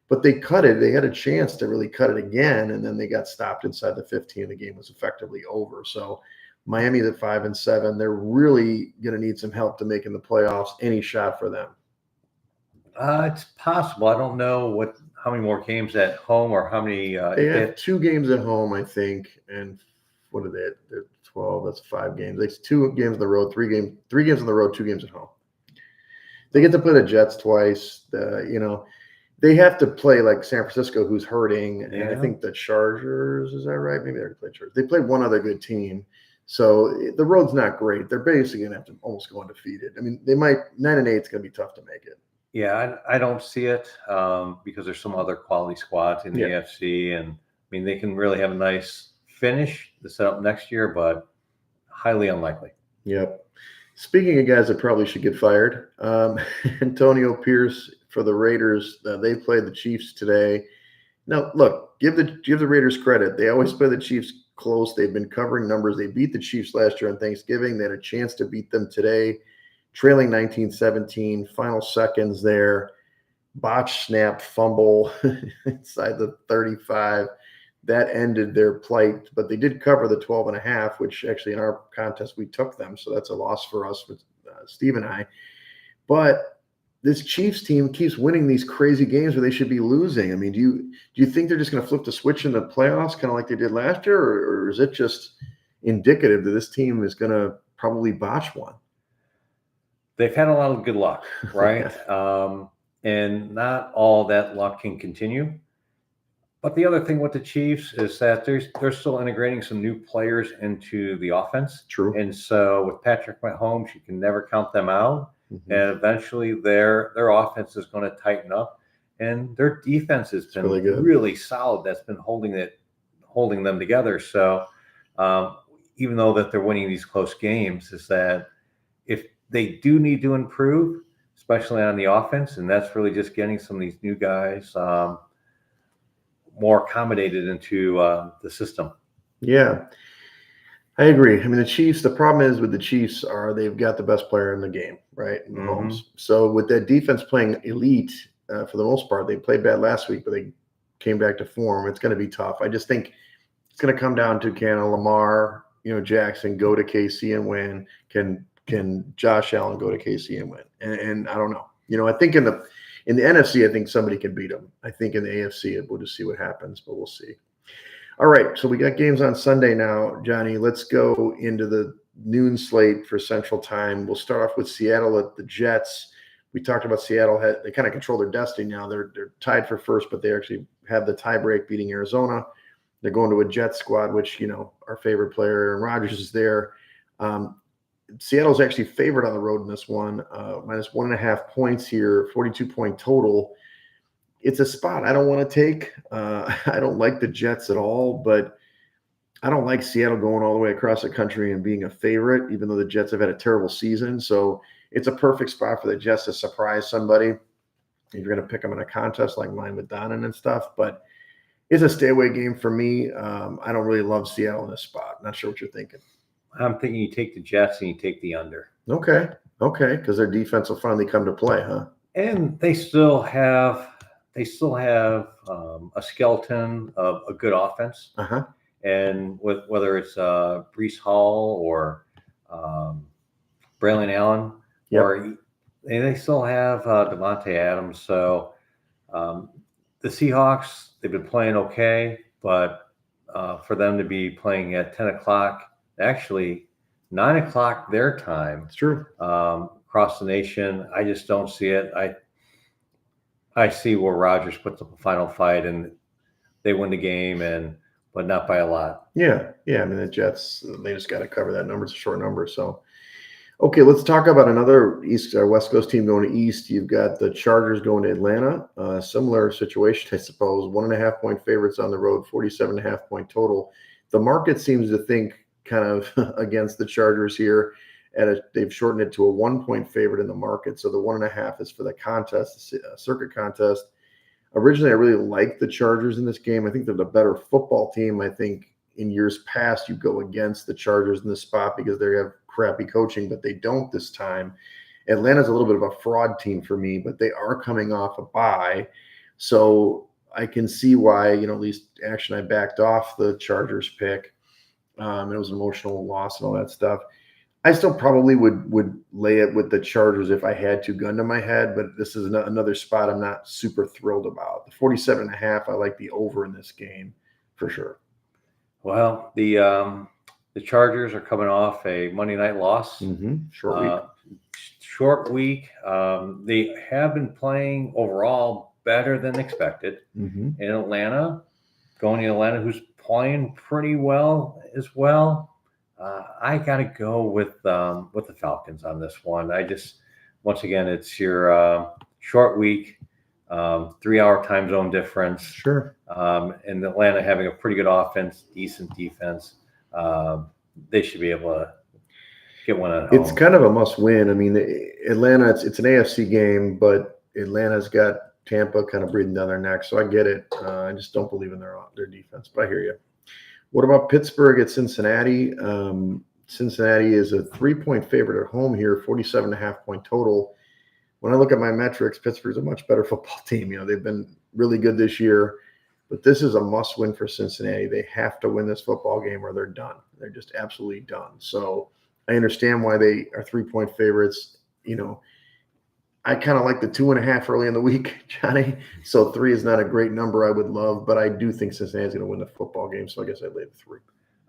S1: but they cut it. They had a chance to really cut it again, and then they got stopped inside the 15. The game was effectively over. So Miami's at 5-7. They're really going to need some help to make in the playoffs. Any shot for them?
S2: It's possible. I don't know how many more games at home or how many.
S1: They have 2 games at home, I think, and what are they? They're 12. That's 5 games. It's 2 games on the road, 3 games on the road, 2 games at home. They get to play the Jets twice. They have to play like San Francisco, who's hurting, and I think the Chargers. Is that right? Maybe they already played Chargers. They played one other good team. So the road's not great. They're basically going to have to almost go undefeated. I mean, they might 9-8. It's going to be tough to make it.
S2: Yeah, I don't see it because there's some other quality squads in the AFC, and I mean they can really have a nice finish to set up next year, but highly unlikely.
S1: Yep. Speaking of guys that probably should get fired, Antonio Pierce for the Raiders. They played the Chiefs today. Now, look, give the Raiders credit. They always play the Chiefs close. They've been covering numbers. They beat the Chiefs last year on Thanksgiving. They had a chance to beat them today, trailing 19-17, final seconds there, botch snap fumble inside the 35. that ended their plight, but they did cover the 12.5, which actually in our contest, we took them. So that's a loss for us with Steve and I. But this Chiefs team keeps winning these crazy games where they should be losing. I mean, do you think they're just going to flip the switch in the playoffs, kind of like they did last year, or is it just indicative that this team is going to probably botch one?
S2: They've had a lot of good luck, right? And not all that luck can continue. But the other thing with the Chiefs is that they're still integrating some new players into the offense.
S1: True.
S2: And so with Patrick Mahomes, you can never count them out. Mm-hmm. And eventually their offense is going to tighten up. And their defense has been really solid. That's been holding them together. So even though that they're winning these close games, is that if they do need to improve, especially on the offense, and that's really just getting some of these new guys more accommodated into the system.
S1: Yeah, I agree. I mean, the problem is with the Chiefs they've got the best player in the game, right? Mahomes. Mm-hmm. So with that defense playing elite for the most part, they played bad last week, but they came back to form. It's going to be tough. I just think it's going to come down to can Lamar, Jackson go to KC and win? Can Josh Allen go to KC and win? And I don't know. I think in the NFC, I think somebody can beat them. I think in the AFC, we'll just see what happens, but we'll see. All right, so we got games on Sunday now, Johnny. Let's go into the noon slate for Central Time. We'll start off with Seattle at the Jets. We talked about Seattle. They kind of control their destiny now. They're tied for first, but they actually have the tiebreak beating Arizona. They're going to a Jets squad, which, our favorite player, Aaron Rodgers, is there. Seattle's actually favored on the road in this one, minus 1.5 points here, 42-point total. It's a spot I don't want to take. I don't like the Jets at all, but I don't like Seattle going all the way across the country and being a favorite, even though the Jets have had a terrible season. So it's a perfect spot for the Jets to surprise somebody if you're going to pick them in a contest like mine with Donnan and stuff. But it's a stay away game for me. I don't really love Seattle in this spot. Not sure what you're thinking.
S2: I'm thinking you take the Jets and you take the under.
S1: Okay, because their defense will finally come to play, huh?
S2: And they still have a skeleton of a good offense.
S1: Uh-huh.
S2: And with whether it's Breece Hall or Braylon Allen, or they still have Devontae Adams. So the Seahawks, they've been playing okay, but for them to be playing at 10 o'clock, actually 9 o'clock their time.
S1: It's true.
S2: Across the nation, I just don't see it. I see where Rodgers puts up a final fight and they win the game, but not by a lot.
S1: Yeah. I mean, the Jets, they just got to cover that number. It's a short number. So, okay, let's talk about another West Coast team going to East. You've got the Chargers going to Atlanta. Similar situation, I suppose. 1.5 point favorites on the road, 47.5 point total. The market seems to think kind of against the Chargers here. They've shortened it to a 1 point favorite in the market. So the 1.5 is for the contest, the circuit contest. Originally, I really liked the Chargers in this game. I think they're the better football team. I think in years past, you go against the Chargers in this spot because they have crappy coaching, but they don't this time. Atlanta's a little bit of a fraud team for me, but they are coming off a bye. So I can see why, at least action, I backed off the Chargers pick. It was an emotional loss and all that stuff. I still probably would lay it with the Chargers if I had to, gun to my head, but this is another spot I'm not super thrilled about. The 47.5, I like the over in this game for sure.
S2: Well, the Chargers are coming off a Monday night loss.
S1: Mm-hmm.
S2: Short week. They have been playing overall better than expected.
S1: Mm-hmm.
S2: In Atlanta, going to Atlanta, who's playing pretty well as well. I got to go with the Falcons on this one. Once again, it's your short week, 3-hour time zone difference.
S1: Sure.
S2: And Atlanta having a pretty good offense, decent defense. They should be able to get one at home.
S1: It's kind of a must win. I mean, Atlanta, it's an AFC game, but Atlanta's got Tampa kind of breathing down their neck. So I get it. I just don't believe in their defense, but I hear you. What about Pittsburgh at Cincinnati? Cincinnati is a 3-point favorite at home here, 47.5 point total. When I look at my metrics, Pittsburgh's a much better football team. They've been really good this year. But this is a must-win for Cincinnati. They have to win this football game or they're done. They're just absolutely done. So I understand why they are 3-point favorites. I kind of like the 2.5 early in the week, Johnny. So 3 is not a great number I would love, but I do think Cincinnati's going to win the football game. So I guess I'd lay the 3.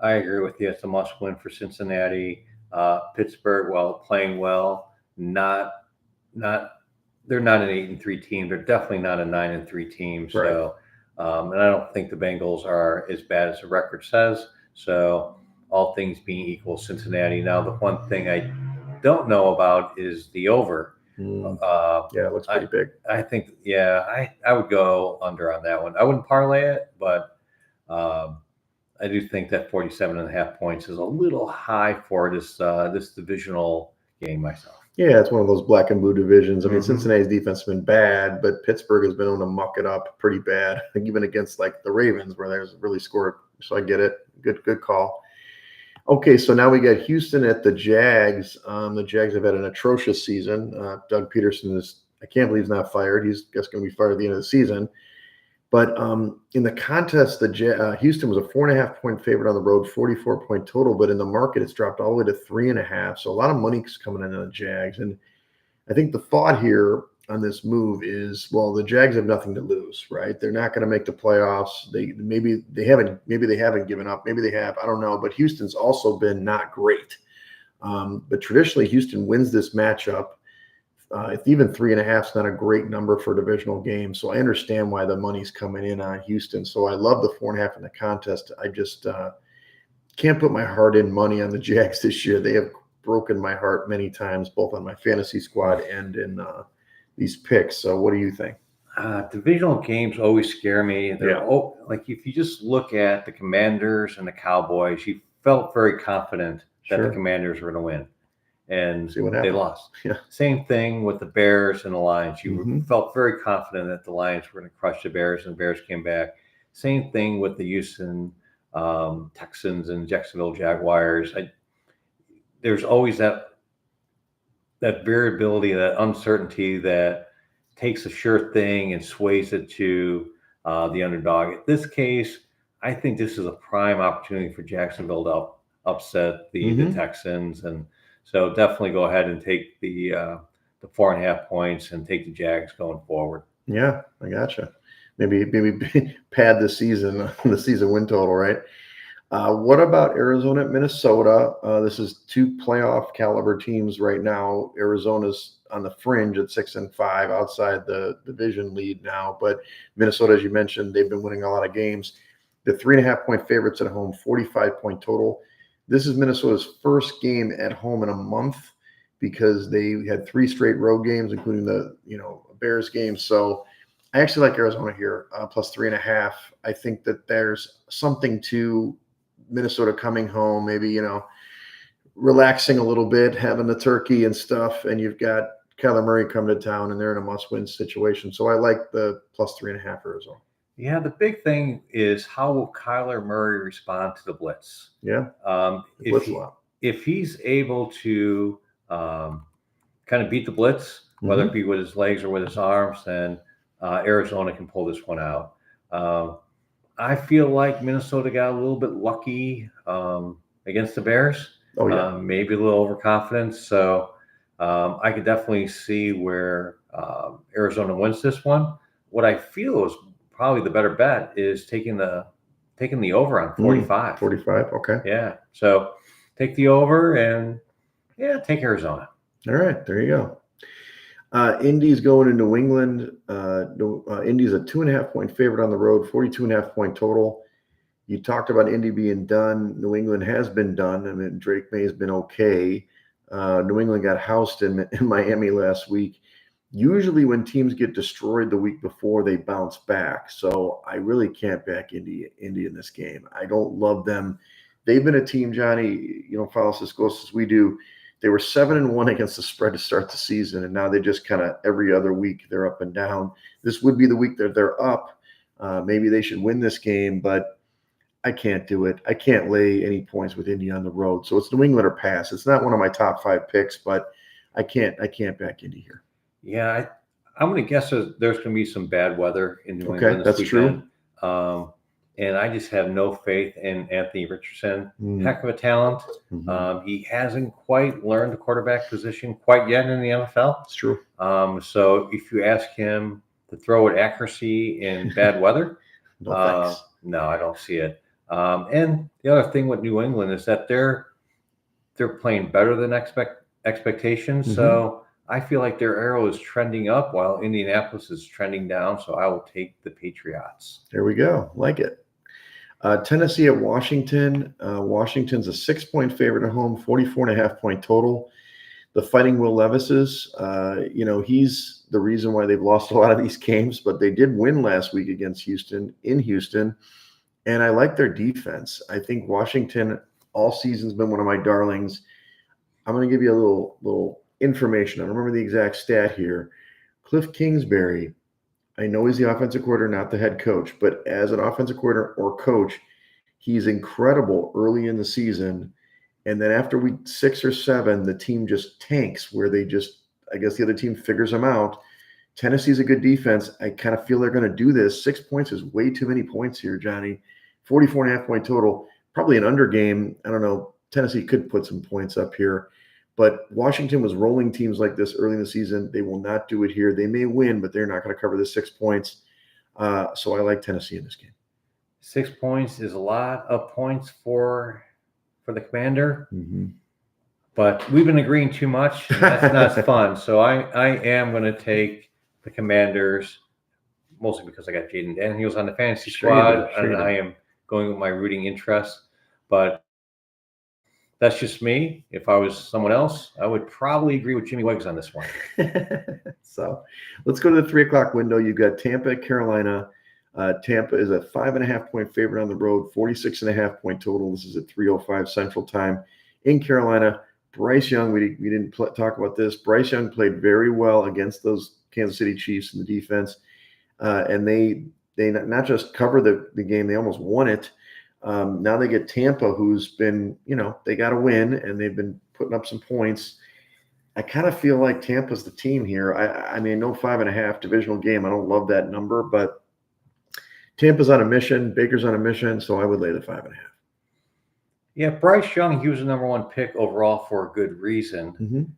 S2: I agree with you. It's a must-win for Cincinnati. Pittsburgh, while playing well, not they're not an 8-3 team. They're definitely not a 9-3 team.
S1: Right.
S2: So, and I don't think the Bengals are as bad as the record says. So, all things being equal, Cincinnati. Now, the one thing I don't know about is the over.
S1: Yeah, it looks pretty big.
S2: I think, I would go under on that one. I wouldn't parlay it, but I do think that 47.5 points is a little high for this divisional game myself.
S1: Yeah, it's one of those black and blue divisions. I mean, Cincinnati's defense has been bad, but Pittsburgh has been able to muck it up pretty bad, even against like the Ravens, where there's really scored. So I get it. Good call. Okay, so now we got Houston at the Jags. The Jags have had an atrocious season. Doug Peterson I can't believe he's not fired. He's just going to be fired at the end of the season. But in the contest, Houston was a 4.5-point favorite on the road, 44-point total. But in the market, it's dropped all the way to 3.5. So a lot of money's coming in on the Jags. And I think the thought here on this move is, well, the Jags have nothing to lose, right? They're not going to make the playoffs. Maybe they haven't given up. Maybe they have. I don't know. But Houston's also been not great. But traditionally, Houston wins this matchup. Even 3.5 is not a great number for a divisional game. So I understand why the money's coming in on Houston. So I love the 4.5 in the contest. I just can't put my heart in money on the Jags this year. They have broken my heart many times, both on my fantasy squad and in these picks. So what do you think?
S2: Divisional games always scare me. Like if you just look at the Commanders and the Cowboys, you felt very confident that the Commanders were going to win. And they lost.
S1: Yeah.
S2: Same thing with the Bears and the Lions. You felt very confident that the Lions were going to crush the Bears, and the Bears came back. Same thing with the Houston Texans and Jacksonville Jaguars. There's always that variability, that uncertainty that takes a sure thing and sways it to the underdog. In this case, I think this is a prime opportunity for Jacksonville to upset the Texans, and so definitely go ahead and take the 4.5 points and take the Jags going forward.
S1: Yeah, I gotcha. Maybe pad the season win total, right? What about Arizona at Minnesota? This is 2 playoff caliber teams right now. Arizona's on the fringe at 6-5, outside the division lead now. But Minnesota, as you mentioned, they've been winning a lot of games. The 3.5-point favorites at home, 45-point total. This is Minnesota's first game at home in a month because they had 3 straight road games, including the Bears game. So I actually like Arizona here, plus 3.5. I think that there's something to Minnesota coming home, maybe, relaxing a little bit, having the turkey and stuff. And you've got Kyler Murray coming to town and they're in a must-win situation. So I like the plus 3.5 Arizona.
S2: Yeah, the big thing is how will Kyler Murray respond to the blitz?
S1: Yeah,
S2: if he's able to kind of beat the blitz, whether it be with his legs or with his arms, then Arizona can pull this one out. I feel like Minnesota got a little bit lucky against the Bears.
S1: Oh, yeah.
S2: Maybe a little overconfidence. So I could definitely see where Arizona wins this one. What I feel is probably the better bet is taking the over on 45.
S1: 45, okay.
S2: Yeah. So take the over and take Arizona.
S1: All right, there you go. Indy's going to New England. Indy's a 2.5-point favorite on the road, 42.5-point total. You talked about Indy being done. New England has been done. I mean, Drake May has been okay. New England got housed in Miami last week. Usually when teams get destroyed the week before, they bounce back. So I really can't back Indy in this game. I don't love them. They've been a team, Johnny, you don't follow us as close as we do. They were 7-1 against the spread to start the season, and now they just kind of every other week they're up and down. This would be the week that they're up. Maybe they should win this game, but I can't do it. I can't lay any points with Indy on the road. So it's New England or pass. It's not one of my top 5 picks, but I can't back Indy here.
S2: Yeah, I'm going to guess there's going to be some bad weather in New
S1: England
S2: this weekend.
S1: True.
S2: And I just have no faith in Anthony Richardson. Heck of a talent. He hasn't quite learned the quarterback position quite yet in the NFL.
S1: It's true.
S2: So if you ask him to throw with accuracy in bad weather,
S1: no, thanks.
S2: No, I don't see it. And the other thing with New England is that they're playing better than expectations. So I feel like their arrow is trending up while Indianapolis is trending down. So I will take the Patriots.
S1: There we go. Like it. Tennessee at Washington. Washington's a 6-point favorite at home, 44.5-point total. The Fighting Will Levises, he's the reason why they've lost a lot of these games, but they did win last week against Houston in Houston. And I like their defense. I think Washington all season's been one of my darlings. I'm going to give you a little information. I don't remember the exact stat here. Cliff Kingsbury, I know he's the offensive coordinator, not the head coach, but as an offensive coordinator or coach, he's incredible early in the season. And then after week 6 or 7, the team just tanks where I guess the other team figures them out. Tennessee's a good defense. I kind of feel they're going to do this. 6 points is way too many points here, Johnny. 44.5-point total, probably an under game. I don't know. Tennessee could put some points up here. But Washington was rolling teams like this early in the season. They will not do it here. They may win, but they're not going to cover the 6 points. So I like Tennessee in this game.
S2: 6 points is a lot of points for the Commander. But we've been agreeing too much. And that's not fun. So I am going to take the Commanders, mostly because I got Jaden Daniels on the fantasy squad, and I am going with my rooting interest. But that's just me. If I was someone else, I would probably agree with Jimmy Wegs on this one.
S1: So let's go to the 3 o'clock window. You've got Tampa at Carolina. Tampa is a 5.5-point favorite on the road, 46.5-point total. This is at 3:05 Central Time in Carolina. Bryce Young, we didn't talk about this. Bryce Young played very well against those Kansas City Chiefs in the defense. And they not just covered the game, they almost won it. Now they get Tampa, who's been, they got to win, and they've been putting up some points. I kind of feel like Tampa's the team here. I mean, no 5.5 divisional game. I don't love that number, but Tampa's on a mission. Baker's on a mission, so I would lay the 5.5.
S2: Yeah, Bryce Young, he was the number 1 pick overall for a good reason.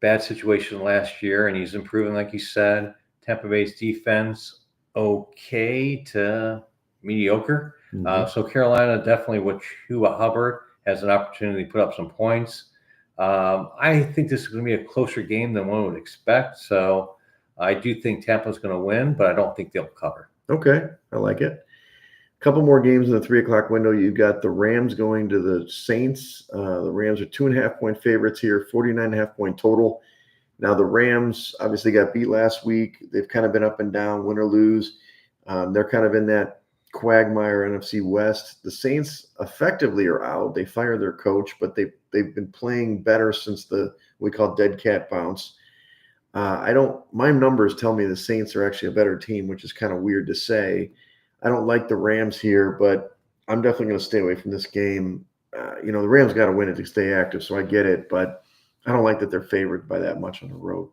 S2: Bad situation last year, and he's improving, like you said. Tampa Bay's defense, okay to mediocre. So Carolina, definitely with Chuba Hubbard, has an opportunity to put up some points. I think this is going to be a closer game than one would expect. So I do think Tampa's going to win, but I don't think they'll cover.
S1: Okay, I like it. A couple more games in the 3 o'clock window. You've got the Rams going to the Saints. The Rams are 2.5-point favorites here, 49.5-point total. Now the Rams obviously got beat last week. They've kind of been up and down, win or lose. They're kind of in that quagmire NFC West. The Saints effectively are out. They fired their coach, but they've been playing better since we call dead cat bounce. My numbers tell me the Saints are actually a better team, which is kind of weird to say. I don't like the Rams here, but I'm definitely going to stay away from this game. The Rams got to win it to stay active, so I get it, but I don't like that they're favored by that much on the road.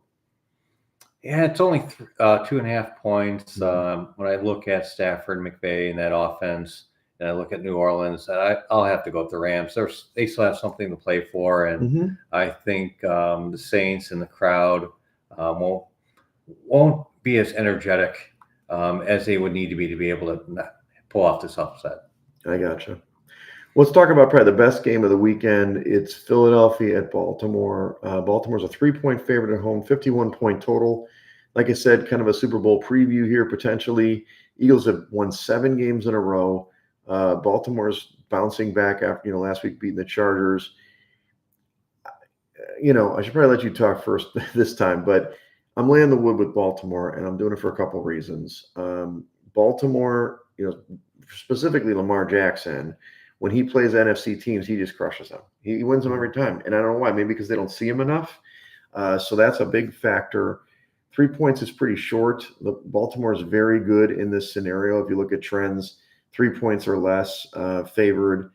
S2: Yeah, it's only 2.5 points. When I look at Stafford, McVay, and that offense, and I look at New Orleans, I'll have to go with the Rams. They still have something to play for, and I think the Saints and the crowd won't be as energetic as they would need to be able to pull off this upset. I
S1: gotcha. Let's talk about probably the best game of the weekend. It's Philadelphia at Baltimore. Baltimore's a 3-point favorite at home, 51-point total. Like I said, kind of a Super Bowl preview here potentially. Eagles have won 7 games in a row. Baltimore's bouncing back after last week beating the Chargers. I should probably let you talk first this time, but I'm laying the wood with Baltimore, and I'm doing it for a couple of reasons. Baltimore, specifically Lamar Jackson, when he plays NFC teams, he just crushes them. He wins them every time, and I don't know why. Maybe because they don't see him enough. So that's a big factor. 3 points is pretty short. Baltimore is very good in this scenario. If you look at trends, 3 points or less favored.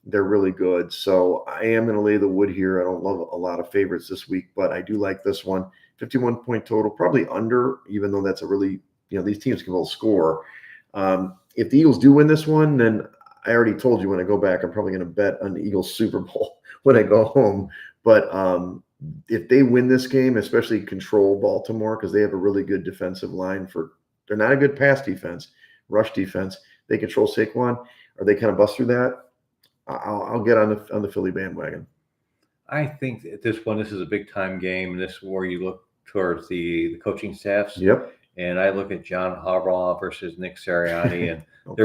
S1: They're really good. So I am going to lay the wood here. I don't love a lot of favorites this week, but I do like this one. 51-point total, probably under, even though that's a really, these teams can both score. If the Eagles do win this one, then I already told you when I go back, I'm probably going to bet on the Eagles Super Bowl when I go home. But if they win this game, especially control Baltimore, because they have a really good defensive line they're not a good pass defense, rush defense. They control Saquon, or they kind of bust through that. I'll get on the Philly bandwagon.
S2: I think at this one, this is a big time game. This is where you look towards the coaching staffs.
S1: Yep.
S2: And I look at John Harbaugh versus Nick Sirianni, and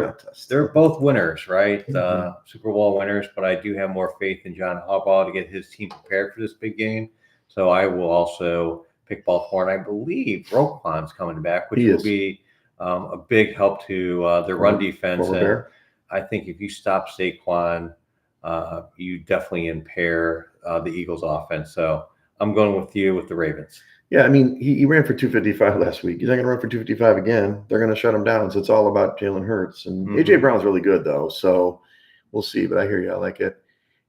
S2: they're both winners, right?
S1: Mm-hmm.
S2: Super Bowl winners, but I do have more faith in John Harbaugh to get his team prepared for this big game. So I will also pick Baltimore, and I believe Roquan's coming back, which will be a big help to their run defense. And I think if you stop Saquon, you definitely impair the Eagles' offense. So I'm going with you with the Ravens.
S1: Yeah, I mean, he ran for 255 last week. He's not going to run for 255 again. They're going to shut him down. So it's all about Jalen Hurts. And A.J. Brown's really good, though. So we'll see. But I hear you. I like it.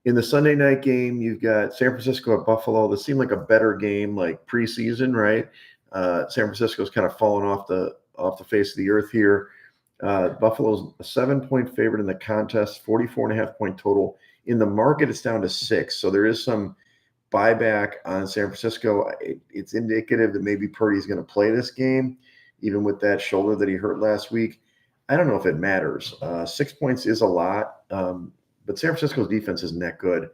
S1: In the Sunday night game, you've got San Francisco at Buffalo. This seemed like a better game, like preseason, right? San Francisco's kind of fallen off the face of the earth here. Buffalo's a 7-point favorite in the contest, 44.5-point total. In the market, it's down to 6. So there is some buyback on San Francisco. It's indicative that maybe Purdy's going to play this game, even with that shoulder that he hurt last week. I don't know if it matters. 6 points is a lot, but San Francisco's defense isn't that good.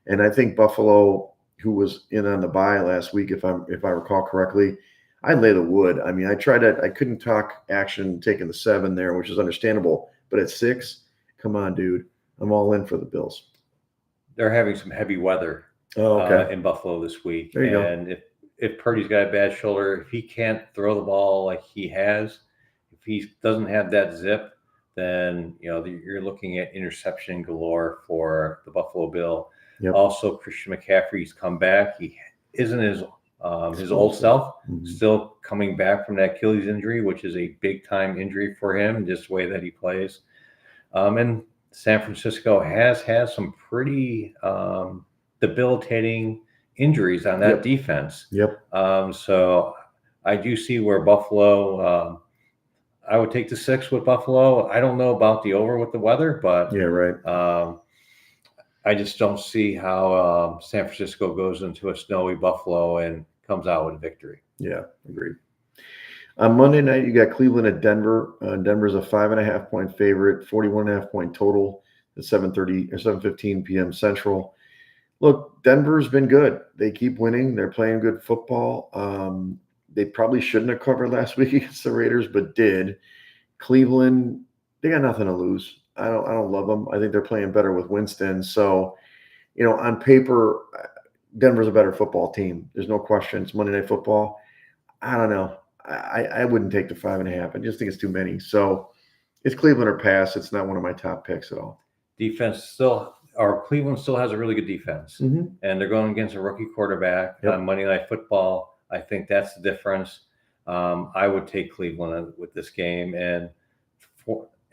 S1: And I think Buffalo, who was in on the bye last week, if I recall correctly, I'd lay the wood. I mean, I couldn't talk action taking the 7 there, which is understandable. But at 6, come on, dude. I'm all in for the Bills.
S2: They're having some heavy weather. In Buffalo this week.
S1: There you
S2: go. If Purdy's got a bad shoulder, if he can't throw the ball like he has, if he doesn't have that zip, then you're looking at interception galore for the Buffalo Bill.
S1: Yep.
S2: Also, Christian McCaffrey's come back. He isn't his old self, still coming back from that Achilles injury, which is a big time injury for him, just the way that he plays. And San Francisco has had some pretty debilitating injuries on that defense.
S1: Yep.
S2: So I do see where Buffalo, I would take the 6 with Buffalo. I don't know about the over with the weather, but
S1: yeah, right.
S2: I just don't see how San Francisco goes into a snowy Buffalo and comes out with a victory.
S1: Yeah, agreed. On Monday night, you got Cleveland at Denver. Denver's a 5.5-point favorite, 41.5-point total at 7:30 or 7:15 p.m. Central. Look, Denver's been good. They keep winning. They're playing good football. They probably shouldn't have covered last week against the Raiders, but did. Cleveland, they got nothing to lose. I don't love them. I think they're playing better with Winston. So, on paper, Denver's a better football team. There's no question. It's Monday Night Football. I don't know. I wouldn't take the 5.5. I just think it's too many. So it's Cleveland or pass. It's not one of my top picks at all.
S2: Defense Cleveland still has a really good defense, and they're going against a rookie quarterback on Monday Night Football. I think that's the difference. I would take Cleveland with this game, and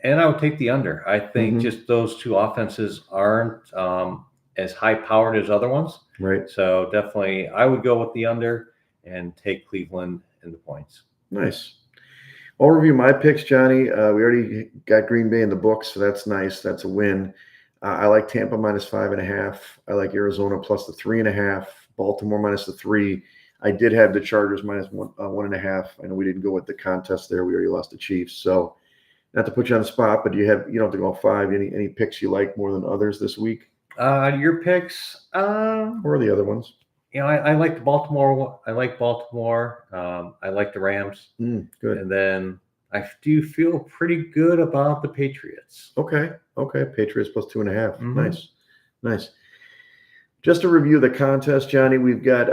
S2: I would take the under. I think just those two offenses aren't as high-powered as other ones.
S1: Right.
S2: So definitely I would go with the under and take Cleveland in the points.
S1: Nice. I'll review my picks, Johnny. We already got Green Bay in the books, so that's nice. That's a win. I like Tampa -5.5. I like Arizona plus the 3.5. Baltimore minus the 3. I did have the Chargers -1.5. I know we didn't go with the contest there. We already lost the Chiefs. So not to put you on the spot, but you don't have to go 5. Any picks you like more than others this week?
S2: Your picks?
S1: Or the other ones?
S2: I like Baltimore. I like Baltimore. I like the Rams.
S1: Good.
S2: And then I do feel pretty good about the Patriots.
S1: Okay. Patriots plus 2.5. Nice. Just to review the contest, Johnny, we've got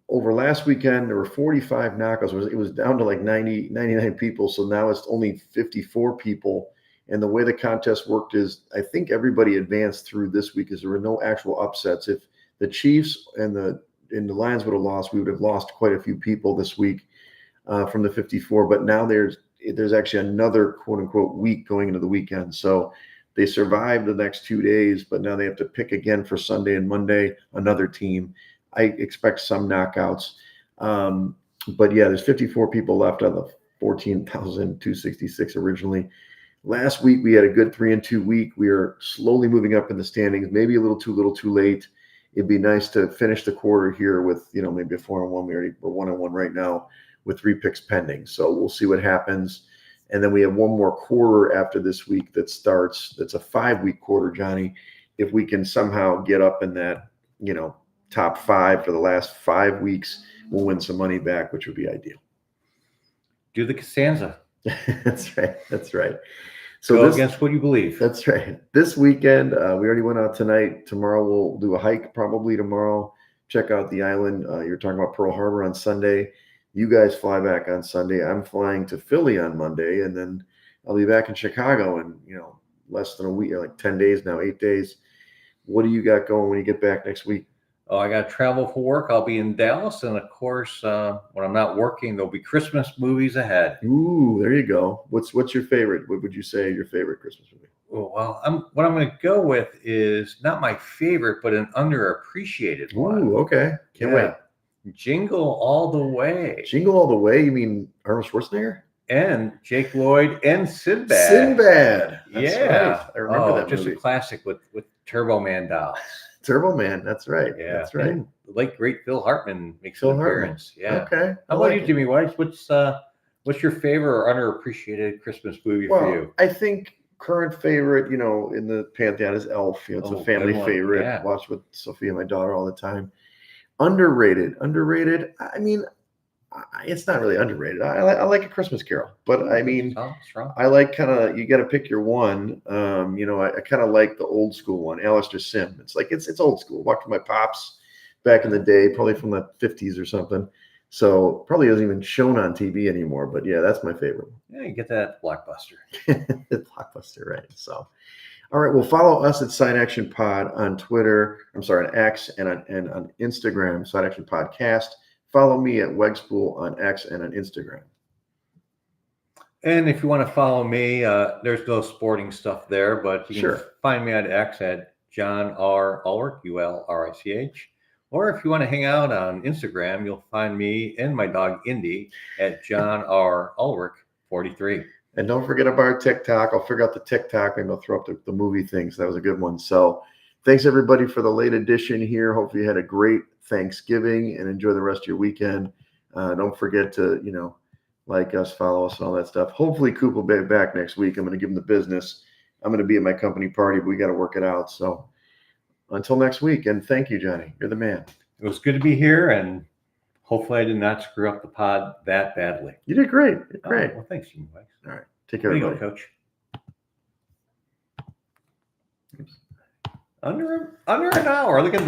S1: over last weekend, there were 45 knockouts. It was down to like 99 people. So now it's only 54 people. And the way the contest worked is I think everybody advanced through this week because there were no actual upsets. If the Chiefs and the Lions would have lost, we would have lost quite a few people this week from the 54. But now there's actually another quote unquote week going into the weekend. So they survived the next 2 days, but now they have to pick again for Sunday and Monday, another team. I expect some knockouts. But yeah, there's 54 people left on the 14,266 originally. Last week, we had a good 3-2 week. We are slowly moving up in the standings, maybe a little too late. It'd be nice to finish the quarter here with, maybe a 4-1. We're 1-1 right now with 3 picks pending. So we'll see what happens. And then we have one more quarter after this week that starts. That's a 5-week quarter, Johnny. If we can somehow get up in that, top 5 for the last 5 weeks, we'll win some money back, which would be ideal.
S2: Do the Costanza.
S1: That's right.
S2: So go against what you believe.
S1: That's right. This weekend, we already went out tonight. Tomorrow we'll do a hike, probably tomorrow. Check out the island. You're talking about Pearl Harbor on Sunday. You guys fly back on Sunday. I'm flying to Philly on Monday, and then I'll be back in Chicago in, less than a week, like 10 days now, 8 days. What do you got going when you get back next week?
S2: Oh, I got to travel for work. I'll be in Dallas. And of course, when I'm not working, there'll be Christmas movies ahead.
S1: Ooh, there you go. What's your favorite? What would you say your favorite Christmas movie?
S2: Oh, well, what I'm going to go with is not my favorite, but an underappreciated one.
S1: Ooh, okay. Can't wait.
S2: Jingle All the Way.
S1: Jingle All the Way? You mean Arnold Schwarzenegger?
S2: And Jake Lloyd and Sinbad.
S1: Sinbad. That's
S2: yeah.
S1: Right. I remember that
S2: just
S1: movie.
S2: A classic with Turbo Man dolls.
S1: Turbo Man. That's right.
S2: Yeah.
S1: That's right.
S2: And the late great Phil Hartman makes an appearance. Yeah.
S1: Okay.
S2: How about you, Jimmy Weiss? What's your favorite or underappreciated Christmas movie for you?
S1: I think current favorite, in the pantheon is Elf. It's a family favorite.
S2: Yeah.
S1: Watch with Sophia, my daughter, all the time. Underrated. I mean, it's not really underrated. I like A Christmas Carol, but I mean, I like you got to pick your one. I kind of like the old school one, Alistair Sim. It's like it's old school. Watched my pops back in the day, probably from the 50s or something. So probably isn't even shown on TV anymore. But yeah, that's my favorite.
S2: Yeah, you get that at Blockbuster.
S1: Blockbuster, right? So. All right. Well, follow us at Side Action Pod on Twitter. I'm sorry, on X and on Instagram, Side Action Podcast. Follow me at Wegspool on X and on Instagram.
S2: And if you want to follow me, there's no sporting stuff there, but you can find me on X at John R. Ulrich, ULRICH. Or if you want to hang out on Instagram, you'll find me and my dog Indy at John R. Ulrich 43.
S1: And don't forget about our TikTok. I'll figure out the TikTok. Maybe I'll throw up the movie things. That was a good one. So thanks, everybody, for the late edition here. Hopefully you had a great Thanksgiving and enjoy the rest of your weekend. Don't forget to, like us, follow us, and all that stuff. Hopefully Coop will be back next week. I'm going to give him the business. I'm going to be at my company party, but we got to work it out. So until next week. And thank you, Johnny. You're the man.
S2: It was good to be here, and hopefully I did not screw up the pod that badly.
S1: You did great. Great.
S2: Well, thanks, you guys.
S1: All right. Take care,
S2: there you
S1: everybody.
S2: go, Coach. Under an hour. Look at that.